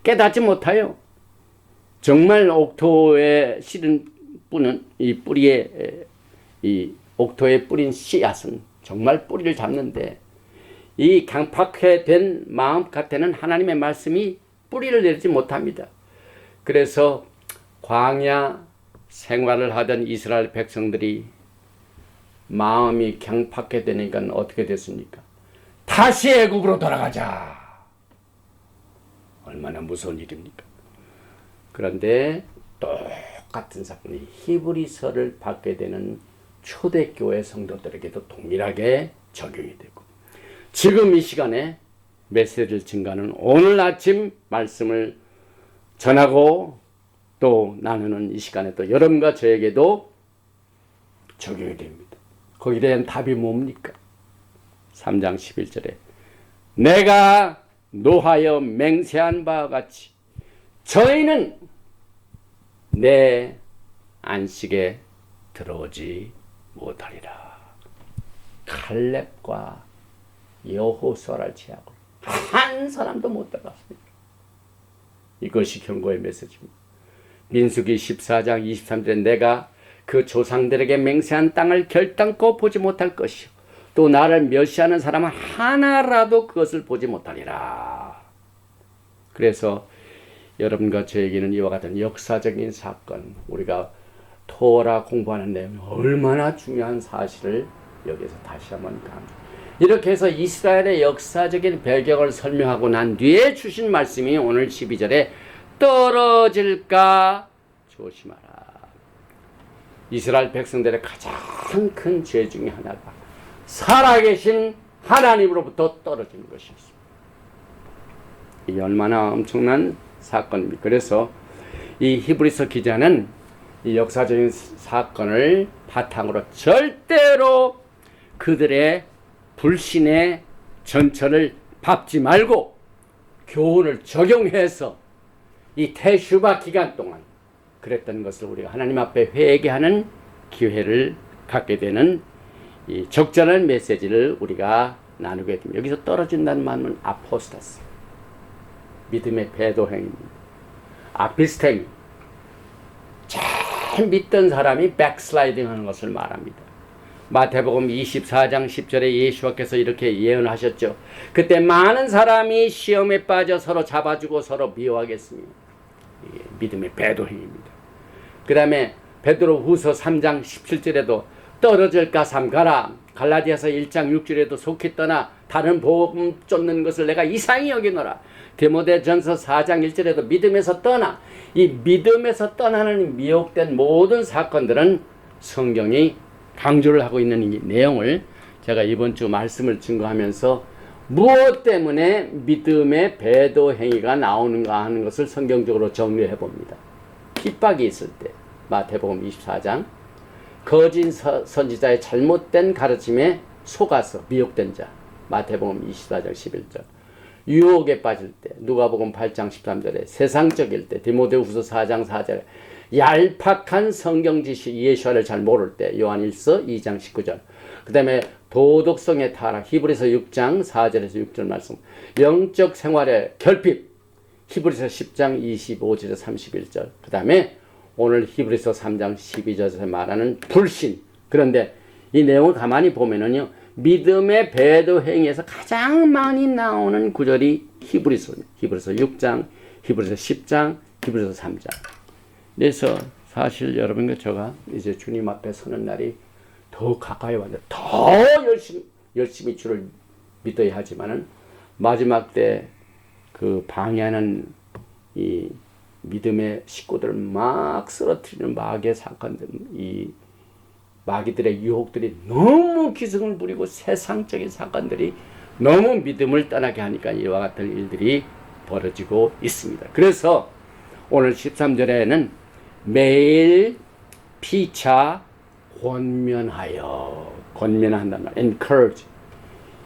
깨닫지 못해요. 정말 옥토에 실은 뿌는 이 뿌리에 이 옥토에 뿌린 씨앗은 정말 뿌리를 잡는데 이 강팍해 된 마음 곁에는 하나님의 말씀이 뿌리를 내리지 못합니다. 그래서 광야 생활을 하던 이스라엘 백성들이 마음이 강팍해 되니까 어떻게 됐습니까? 다시 애굽으로 돌아가자. 얼마나 무서운 일입니까? 그런데 똑같은 사건이 히브리서를 받게 되는 초대교회 성도들에게도 동일하게 적용이 되고, 지금 이 시간에 메시지를 증가하는 오늘 아침 말씀을 전하고 또 나누는 이 시간에 또 여러분과 저에게도 적용이 됩니다. 거기에 대한 답이 뭡니까? 3장 11절에 내가 노하여 맹세한 바와 같이 저희는 내 안식에 들어오지 못하리라. 갈렙과 여호수아를 제하고 한 사람도 못 들어갔습니다. 이것이 경고의 메시지입니다. 민수기 14장 23절에 내가 그 조상들에게 맹세한 땅을 결단코 보지 못할 것이요 또 나를 멸시하는 사람은 하나라도 그것을 보지 못하리라. 그래서 여러분과 저에게는 이와 같은 역사적인 사건, 우리가 토라 공부하는 내용이 얼마나 중요한 사실을 여기서 다시 한번 강조. 이렇게 해서 이스라엘의 역사적인 배경을 설명하고 난 뒤에 주신 말씀이 오늘 12절에 떨어질까 조심하라. 이스라엘 백성들의 가장 큰 죄 중에 하나가 살아계신 하나님으로부터 떨어지는 것이었습니다. 이게 얼마나 엄청난 사건입니다. 그래서 이 히브리서 기자는 이 역사적인 사건을 바탕으로 절대로 그들의 불신의 전철을 밟지 말고 교훈을 적용해서 이 태슈바 기간 동안 그랬던 것을 우리가 하나님 앞에 회개하는 기회를 갖게 되는 이 적절한 메시지를 우리가 나누게 됩니다. 여기서 떨어진다는 말은 아포스타스, 믿음의 배도행입니다. 아피스테미, 잘 믿던 사람이 백슬라이딩 하는 것을 말합니다. 마태복음 24장 10절에 예수께서 이렇게 예언하셨죠. 그때 많은 사람이 시험에 빠져 서로 잡아주고 서로 미워하겠습니다. 이게 믿음의 배도행입니다. 그 다음에 베드로 후서 3장 17절에도 떨어질까 삼가라. 갈라디아서 1장 6절에도 속히 떠나 다른 복음 쫓는 것을 내가 이상히 여기노라. 디모데전서 4장 1절에도 믿음에서 떠나. 이 믿음에서 떠나는 미혹된 모든 사건들은 성경이 강조를 하고 있는 이 내용을 제가 이번 주 말씀을 증거하면서 무엇 때문에 믿음의 배도 행위가 나오는가 하는 것을 성경적으로 정리해 봅니다. 핍박이 있을 때 마태복음 24장 거짓 선지자의 잘못된 가르침에 속아서 미혹된 자 마태복음 24장 11절 유혹에 빠질 때, 누가복음 8장 13절에 세상적일 때, 디모데후서 4장 4절에 얄팍한 성경 지식 예수와를 잘 모를 때, 요한일서 2장 19절. 그 다음에 도덕성의 타락, 히브리서 6장 4절에서 6절 말씀. 영적 생활의 결핍, 히브리서 10장 25절에서 31절. 그 다음에 오늘 히브리서 3장 12절에서 말하는 불신. 그런데 이 내용을 가만히 보면은요, 믿음의 배도 행위에서 가장 많이 나오는 구절이 히브리서 6장, 히브리서 10장, 히브리서 3장. 그래서 사실 여러분과 제가 이제 주님 앞에 서는 날이 더 가까이 왔는데 더 열심히 주를 믿어야 하지만은 마지막 때 그 방해하는 이 믿음의 식구들을 막 쓰러뜨리는 마귀의 사건들, 이 마귀들의 유혹들이 너무 기승을 부리고 세상적인 사건들이 너무 믿음을 떠나게 하니까 이와 같은 일들이 벌어지고 있습니다. 그래서 오늘 13절에는 매일 피차 권면한다는 말, encourage.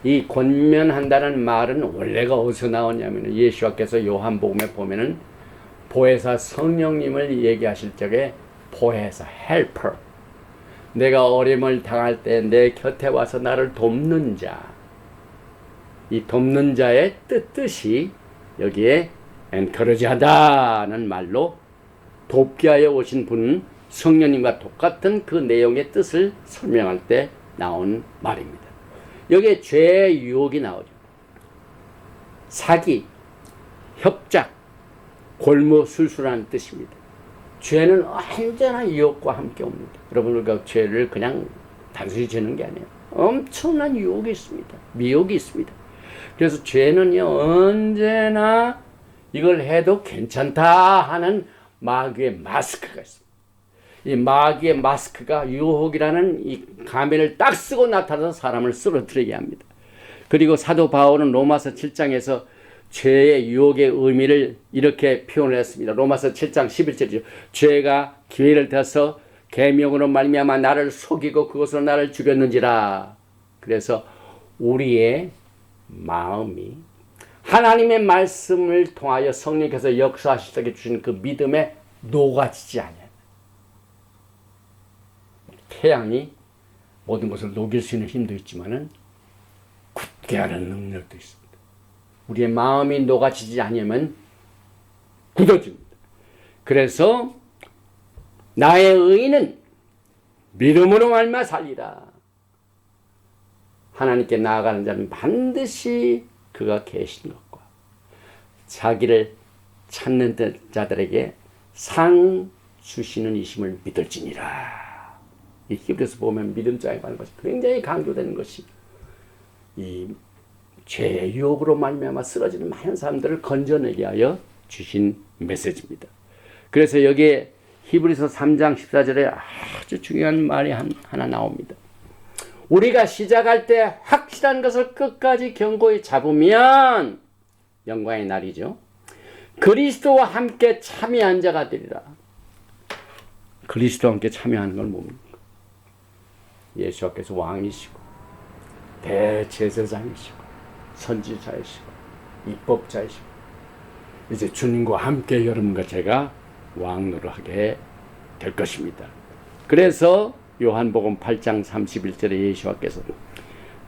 이 권면한다는 말은 원래가 어디서 나오냐면 예수께서 요한복음에 보면은 보혜사 성령님을 얘기하실 적에 보혜사, helper. 내가 어려움을 당할 때 내 곁에 와서 나를 돕는 자. 이 돕는 자의 뜻이 여기에 encourage 하다는 말로 돕게 하여 오신 분은 성령님과 똑같은 그 내용의 뜻을 설명할 때 나온 말입니다. 여기에 죄의 유혹이 나오죠. 사기, 협작, 골무술수라는 뜻입니다. 죄는 언제나 유혹과 함께 옵니다. 여러분, 그 죄를 그냥 단순히 지는 게 아니에요. 엄청난 유혹이 있습니다. 미혹이 있습니다. 그래서 죄는요, 언제나 이걸 해도 괜찮다 하는 마귀의 마스크가 있습니다. 이 마귀의 마스크가 유혹이라는 이 가면을 딱 쓰고 나타나서 사람을 쓰러뜨리게 합니다. 그리고 사도 바울은 로마서 7장에서 죄의 유혹의 의미를 이렇게 표현을 했습니다. 로마서 7장 11절이죠. 죄가 기회를 타서 계명으로 말미암아 나를 속이고 그것으로 나를 죽였는지라. 그래서 우리의 마음이 하나님의 말씀을 통하여 성령께서 역사하실 때 주신 그 믿음에 녹아지지 않아요. 태양이 모든 것을 녹일 수 있는 힘도 있지만은 굳게 하는 능력도 있습니다. 우리의 마음이 녹아지지 않으면 굳어집니다. 그래서 나의 의인은 믿음으로 말미암아 살리라. 하나님께 나아가는 자는 반드시 그가 계신 것과 자기를 찾는 자들에게 상 주시는 이심을 믿을지니라. 이 히브리서 보면 믿음자에 관한 것이 굉장히 강조되는 것이 이 죄의 유혹으로 말미암아 쓰러지는 많은 사람들을 건져내게 하여 주신 메시지입니다. 그래서 여기에 히브리서 3장 14절에 아주 중요한 말이 하나 나옵니다. 우리가 시작할 때 확실한 것을 끝까지 견고히 잡으면 영광의 날이죠. 그리스도와 함께 참여한 자가 되리라. 그리스도와 함께 참여하는 건 뭡니까? 예수께서 왕이시고 대제사장이시고 선지자이시고 입법자이시고 이제 주님과 함께 여러분과 제가 왕노릇하게 될 것입니다. 그래서 요한복음 8장 31절에 예수께서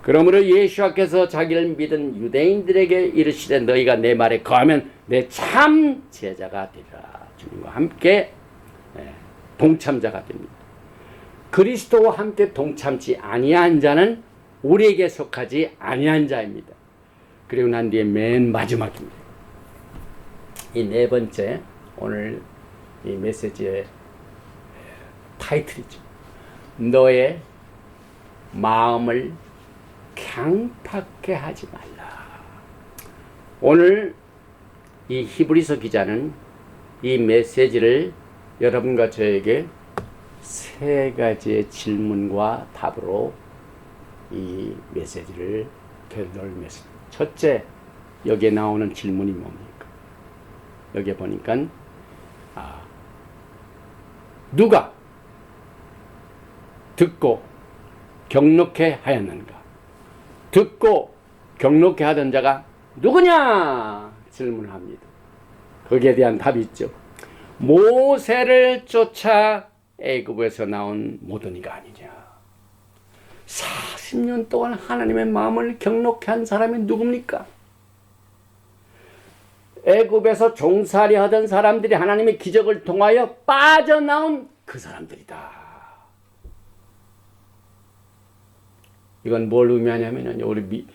그러므로 예수께서 자기를 믿은 유대인들에게 이르시되 너희가 내 말에 거하면 내 참 제자가 되리라. 주님과 함께 동참자가 됩니다. 그리스도와 함께 동참치 아니한 자는 우리에게 속하지 아니한 자입니다. 그리고 난 뒤에 맨 마지막입니다. 이 네 번째 오늘 이 메시지의 타이틀이죠. 너의 마음을 강팍해 하지 말라. 오늘 이 히브리서 기자는 이 메시지를 여러분과 저에게 세 가지의 질문과 답으로 이 메시지를 결론냈습니다. 첫째, 여기에 나오는 질문이 뭡니까? 여기에 보니까 누가 듣고 경록해 하였는가? 듣고 경록해 하던 자가 누구냐? 질문합니다. 거기에 대한 답이 있죠. 모세를 쫓아 애굽에서 나온 모든 이가 아니냐. 40년 동안 하나님의 마음을 경록케 한 사람이 누굽니까? 애굽에서 종살이 하던 사람들이 하나님의 기적을 통하여 빠져나온 그 사람들이다. 이건 뭘 의미하냐면 우리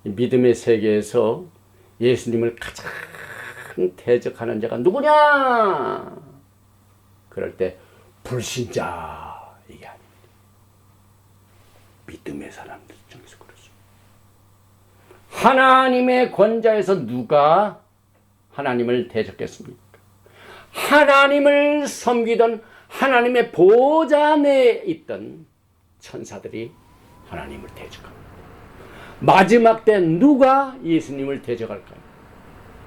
믿음의 세계에서 예수님을 가장 대적하는 자가 누구냐? 그럴 때 불신자 이게 아닙니다. 믿음의 사람들 중에서 그렇죠. 하나님의 권자에서 누가 하나님을 대적했습니까? 하나님을 섬기던 하나님의 보좌 내에 있던 천사들이 하나님을 대적합니다. 마지막 때 누가 예수님을 대적할까요?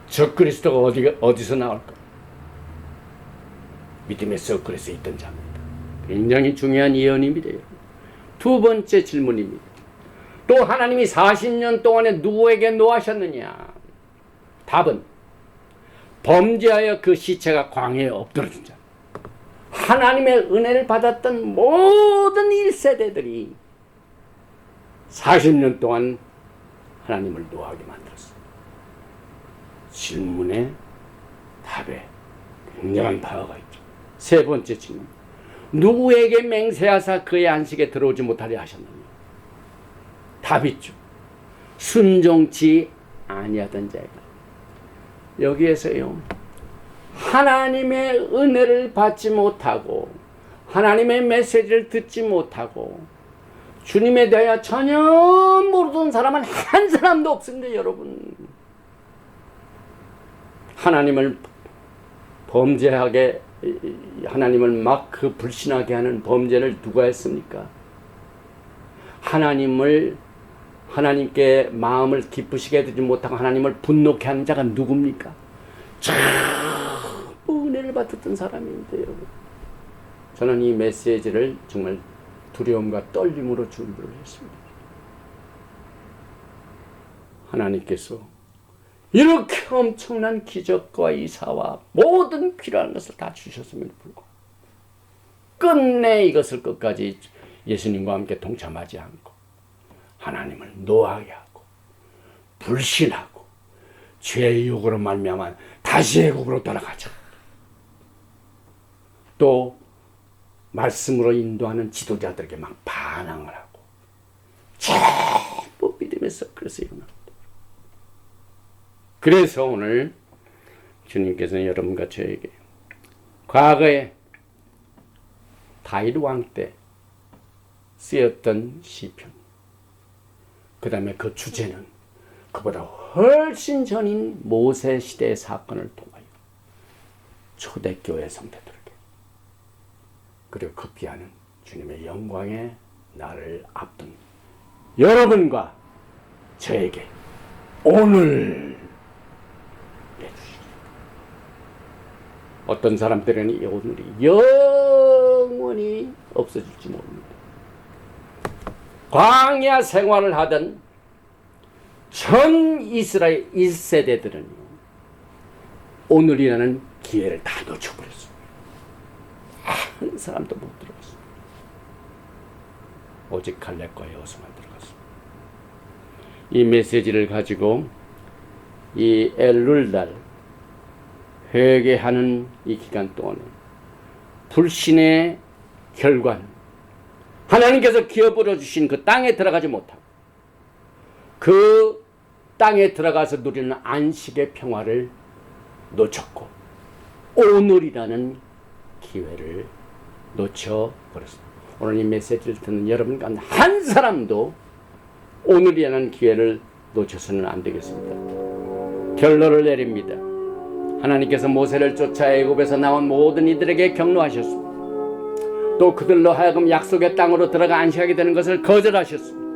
적그리스도가 어디서 나올까요? 믿음의 서클에서 있던 자입니다. 굉장히 중요한 예언입니다. 두 번째 질문입니다. 또 하나님이 40년 동안에 누구에게 노하셨느냐? 답은 범죄하여 그 시체가 광야에 엎드러진 자. 하나님의 은혜를 받았던 모든 1세대들이 40년 동안 하나님을 노하게 만들었어요. 질문의 답에 굉장한 파워가 있죠. 세 번째 질문. 누구에게 맹세하사 그의 안식에 들어오지 못하려 하셨느냐? 답이 있죠. 순종치 아니하던 자가. 여기에서요. 하나님의 은혜를 받지 못하고 하나님의 메시지를 듣지 못하고 주님에 대하여 전혀 모르던 사람은 한 사람도 없습니다. 여러분. 하나님을 범죄하게 하나님을 막 그 불신하게 하는 범죄를 누가 했습니까? 하나님께 마음을 기쁘시게 해주지 못하고 하나님을 분노케 하는 자가 누굽니까? 전부 은혜를 받았던 사람입니다. 여러분. 저는 이 메시지를 정말 두려움과 떨림으로 준비를 했습니다. 하나님께서 이렇게 엄청난 기적과 이사와 모든 필요한 것을 다 주셨음에도 불구하고 끝내 이것을 끝까지 예수님과 함께 동참하지 않고 하나님을 노하게 하고 불신하고 죄의 유혹으로 말미암아 다시 애굽으로 돌아가자. 또 말씀으로 인도하는 지도자들에게 막 반항을 하고 전부 믿음에서 그래서 일어납니다. 그래서 오늘 주님께서는 여러분과 저에게 과거에 다윗 왕 때 쓰였던 시편, 그 다음에 그 주제는 그보다 훨씬 전인 모세 시대의 사건을 통하여 초대교회 성도들에게 그리고 급기야는 주님의 영광의 날을 앞둔 여러분과 저에게 오늘 내주시죠. 어떤 사람들은 이 오늘이 영원히 없어질지 모릅니다. 광야 생활을 하던 전 이스라엘 1세대들은 오늘이라는 기회를 다 놓쳐버렸습니다. 한 사람도 못 들어갔습니다. 오직 갈렙과 여호수아만 들어갔습니다. 이 메시지를 가지고 이 엘룰달 회개하는 이 기간 동안에 불신의 결과는 하나님께서 기업으로 주신 그 땅에 들어가지 못하고 그 땅에 들어가서 누리는 안식의 평화를 놓쳤고 오늘이라는 기회를 놓쳐버렸습니다. 오늘 이 메시지를 듣는 여러분 가운데 한 사람도 오늘이라는 기회를 놓쳐서는 안 되겠습니다. 결론을 내립니다. 하나님께서 모세를 쫓아 애굽에서 나온 모든 이들에게 경로하셨습니다. 또 그들로 하여금 약속의 땅으로 들어가 안식하게 되는 것을 거절하셨습니다.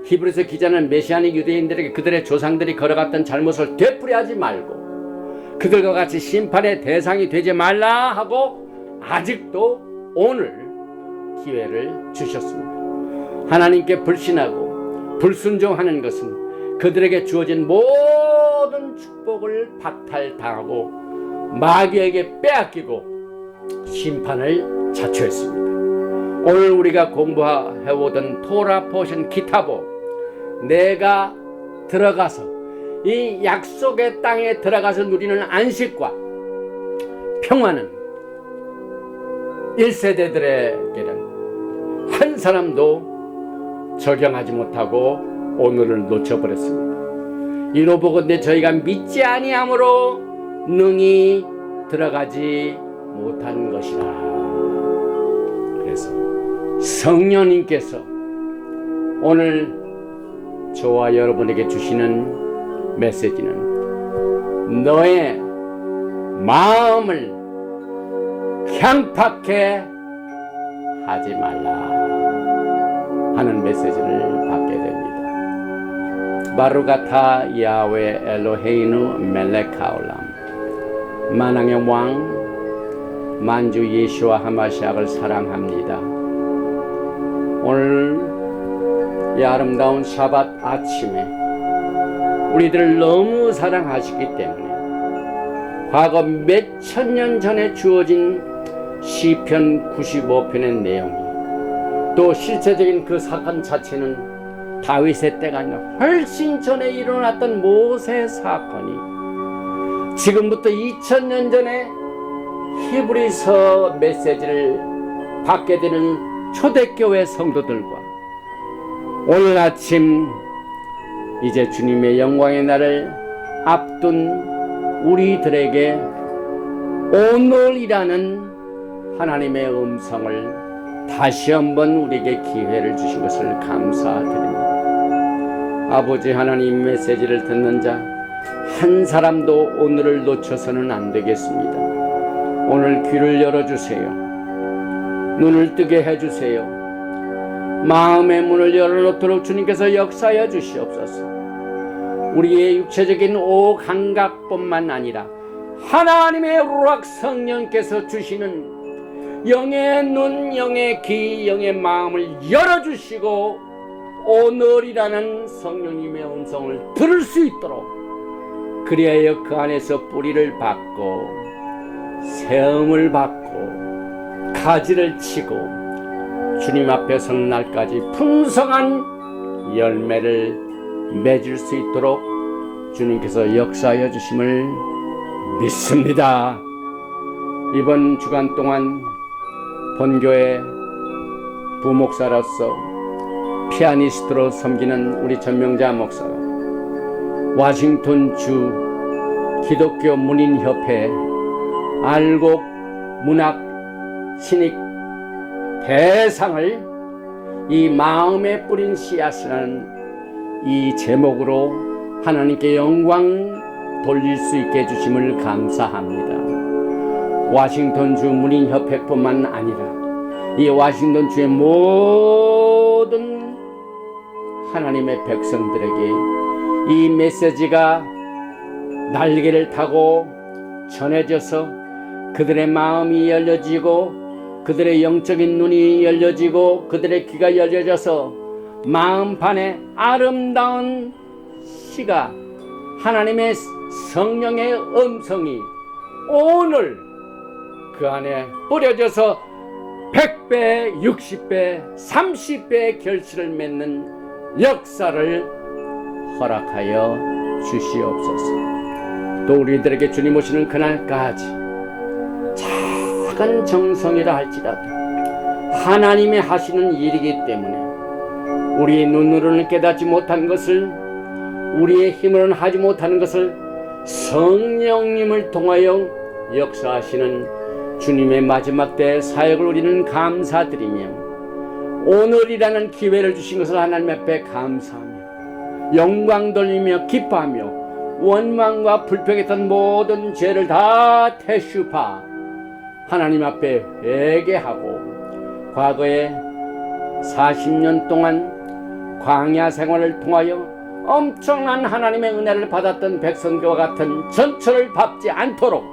히브리서 기자는 메시아닉 유대인들에게 그들의 조상들이 걸어갔던 잘못을 되풀이하지 말고 그들과 같이 심판의 대상이 되지 말라 하고 아직도 오늘 기회를 주셨습니다. 하나님께 불신하고 불순종하는 것은 그들에게 주어진 모든 축복을 박탈당하고 마귀에게 빼앗기고 심판을 자초했습니다. 오늘 우리가 공부해오던 토라 포션 기타보, 내가 들어가서 이 약속의 땅에 들어가서 누리는 안식과 평화는 1세대들에게는 한 사람도 적용하지 못하고 오늘을 놓쳐버렸습니다. 이로보건대 저희가 믿지 아니함으로 능히 들어가지 못한 것이라. 그래서 성령님께서 오늘 저와 여러분에게 주시는 메시지는 너의 마음을 강팍해 하지 말라 하는 메시지를 받게 됩니다. 바루가타 야훼 엘로헤이누 멜렉 하올람, 만왕의 왕 만주 예수와 하마시아를 사랑합니다. 오늘 이 아름다운 샤밧 아침에 우리들을 너무 사랑하시기 때문에 과거 몇 천 년 전에 주어진 시편 95편의 내용이, 또 실제적인 그 사건 자체는 다윗의 때가 아니라 훨씬 전에 일어났던 모세 사건이 지금부터 2000년 전에 히브리서 메시지를 받게 되는 초대교회 성도들과 오늘 아침 이제 주님의 영광의 날을 앞둔 우리들에게 오늘이라는 하나님의 음성을 다시 한번 우리에게 기회를 주신 것을 감사드립니다. 아버지 하나님, 메시지를 듣는 자 한 사람도 오늘을 놓쳐서는 안 되겠습니다. 오늘 귀를 열어주세요. 눈을 뜨게 해주세요. 마음의 문을 열어놓도록 주님께서 역사하여 주시옵소서. 우리의 육체적인 오감각뿐만 아니라 하나님의 루ach 성령께서 주시는 영의 눈, 영의 귀, 영의 마음을 열어주시고 오늘이라는 성령님의 음성을 들을 수 있도록, 그리하여 그 안에서 뿌리를 받고 세움을 받고 가지를 치고 주님 앞에 서는 날까지 풍성한 열매를 맺을 수 있도록 주님께서 역사하여 주심을 믿습니다. 이번 주간 동안 본교회 부목사로서 피아니스트로 섬기는 우리 전명자 목사가 워싱턴주 기독교 문인협회 알곡 문학 신익 대상을 이 마음에 뿌린 씨앗이라는 이 제목으로 하나님께 영광 돌릴 수 있게 해주심을 감사합니다. 워싱턴주 문인협회뿐만 아니라 이 워싱턴주의 모든 하나님의 백성들에게 이 메시지가 날개를 타고 전해져서 그들의 마음이 열려지고 그들의 영적인 눈이 열려지고 그들의 귀가 열려져서 마음판에 아름다운 시가, 하나님의 성령의 음성이 오늘 그 안에 뿌려져서 100배, 60배, 30배의 결실을 맺는 역사를 허락하여 주시옵소서. 또 우리들에게 주님 오시는 그날까지 작은 정성이라 할지라도 하나님이 하시는 일이기 때문에 우리의 눈으로는 깨닫지 못한 것을, 우리의 힘으로는 하지 못하는 것을 성령님을 통하여 역사하시는 주님의 마지막 때 사역을 우리는 감사드리며 오늘이라는 기회를 주신 것을 하나님 앞에 감사하며 영광 돌리며 기뻐하며 원망과 불평했던 모든 죄를 다 태슈파 하나님 앞에 회개하고 과거에 40년 동안 광야 생활을 통하여 엄청난 하나님의 은혜를 받았던 백성과 같은 전철을 밟지 않도록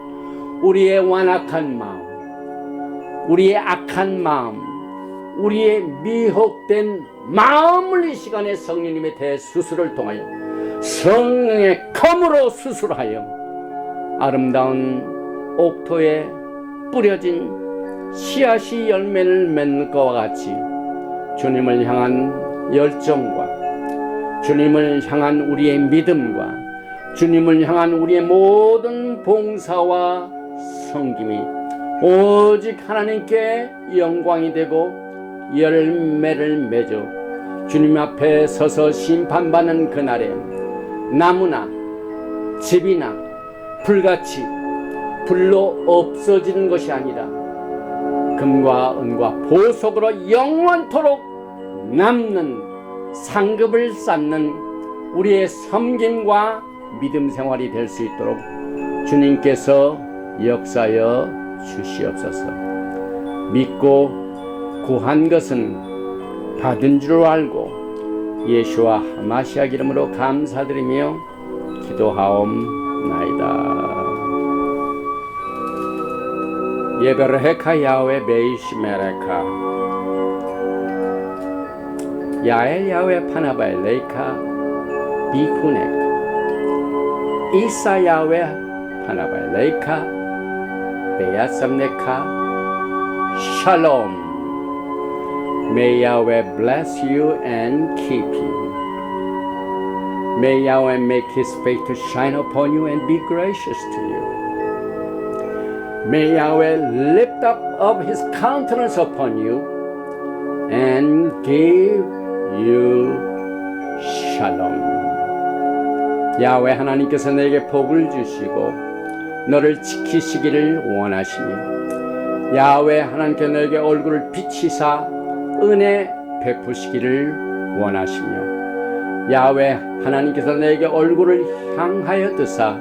우리의 완악한 마음, 우리의 악한 마음, 우리의 미혹된 마음을 이 시간에 성령님의 대수술을 통하여 성령의 검으로 수술하여 아름다운 옥토에 뿌려진 씨앗이 열매를 맺는 것과 같이 주님을 향한 열정과 주님을 향한 우리의 믿음과 주님을 향한 우리의 모든 봉사와 섬김이 오직 하나님께 영광이 되고 열매를 맺어 주님 앞에 서서 심판받는 그날에 나무나 집이나 불같이 불로 없어지는 것이 아니라 금과 은과 보석으로 영원토록 남는 상급을 쌓는 우리의 섬김과 믿음 생활이 될 수 있도록 주님께서 역사하여 주시옵소서. 믿고 구한 것은 받은 줄 알고 예수와 하마시아 이름으로 감사드리며 기도하옵나이다. 예베르헤카 야훼 베이시메레카 야엘 야훼 파나바엘레이카 비후네카 이사 야훼 파나바엘레이카 베야삼네카 샬롬. May Yahweh bless you and keep you. May Yahweh make His face to shine upon you and be gracious to you. May Yahweh lift up His countenance upon you and give you shalom. 야훼 하나님께서 내게 복을 주시고 너를 지키시기를 원하시며 야훼 하나님께 너에게 얼굴을 비치사 은혜 베푸시기를 원하시며 야훼 하나님께서 내게 얼굴을 향하여 드사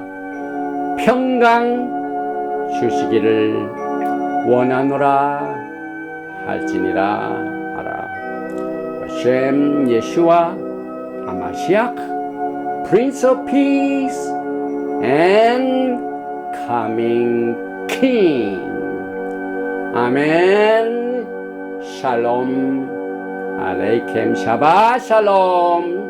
평강 주시기를 원하노라 할지니라 하라. 셴 예수와 하마시악 Prince of Peace and Coming King. 아멘. 샬롬 알레이켐 샤바 샬롬.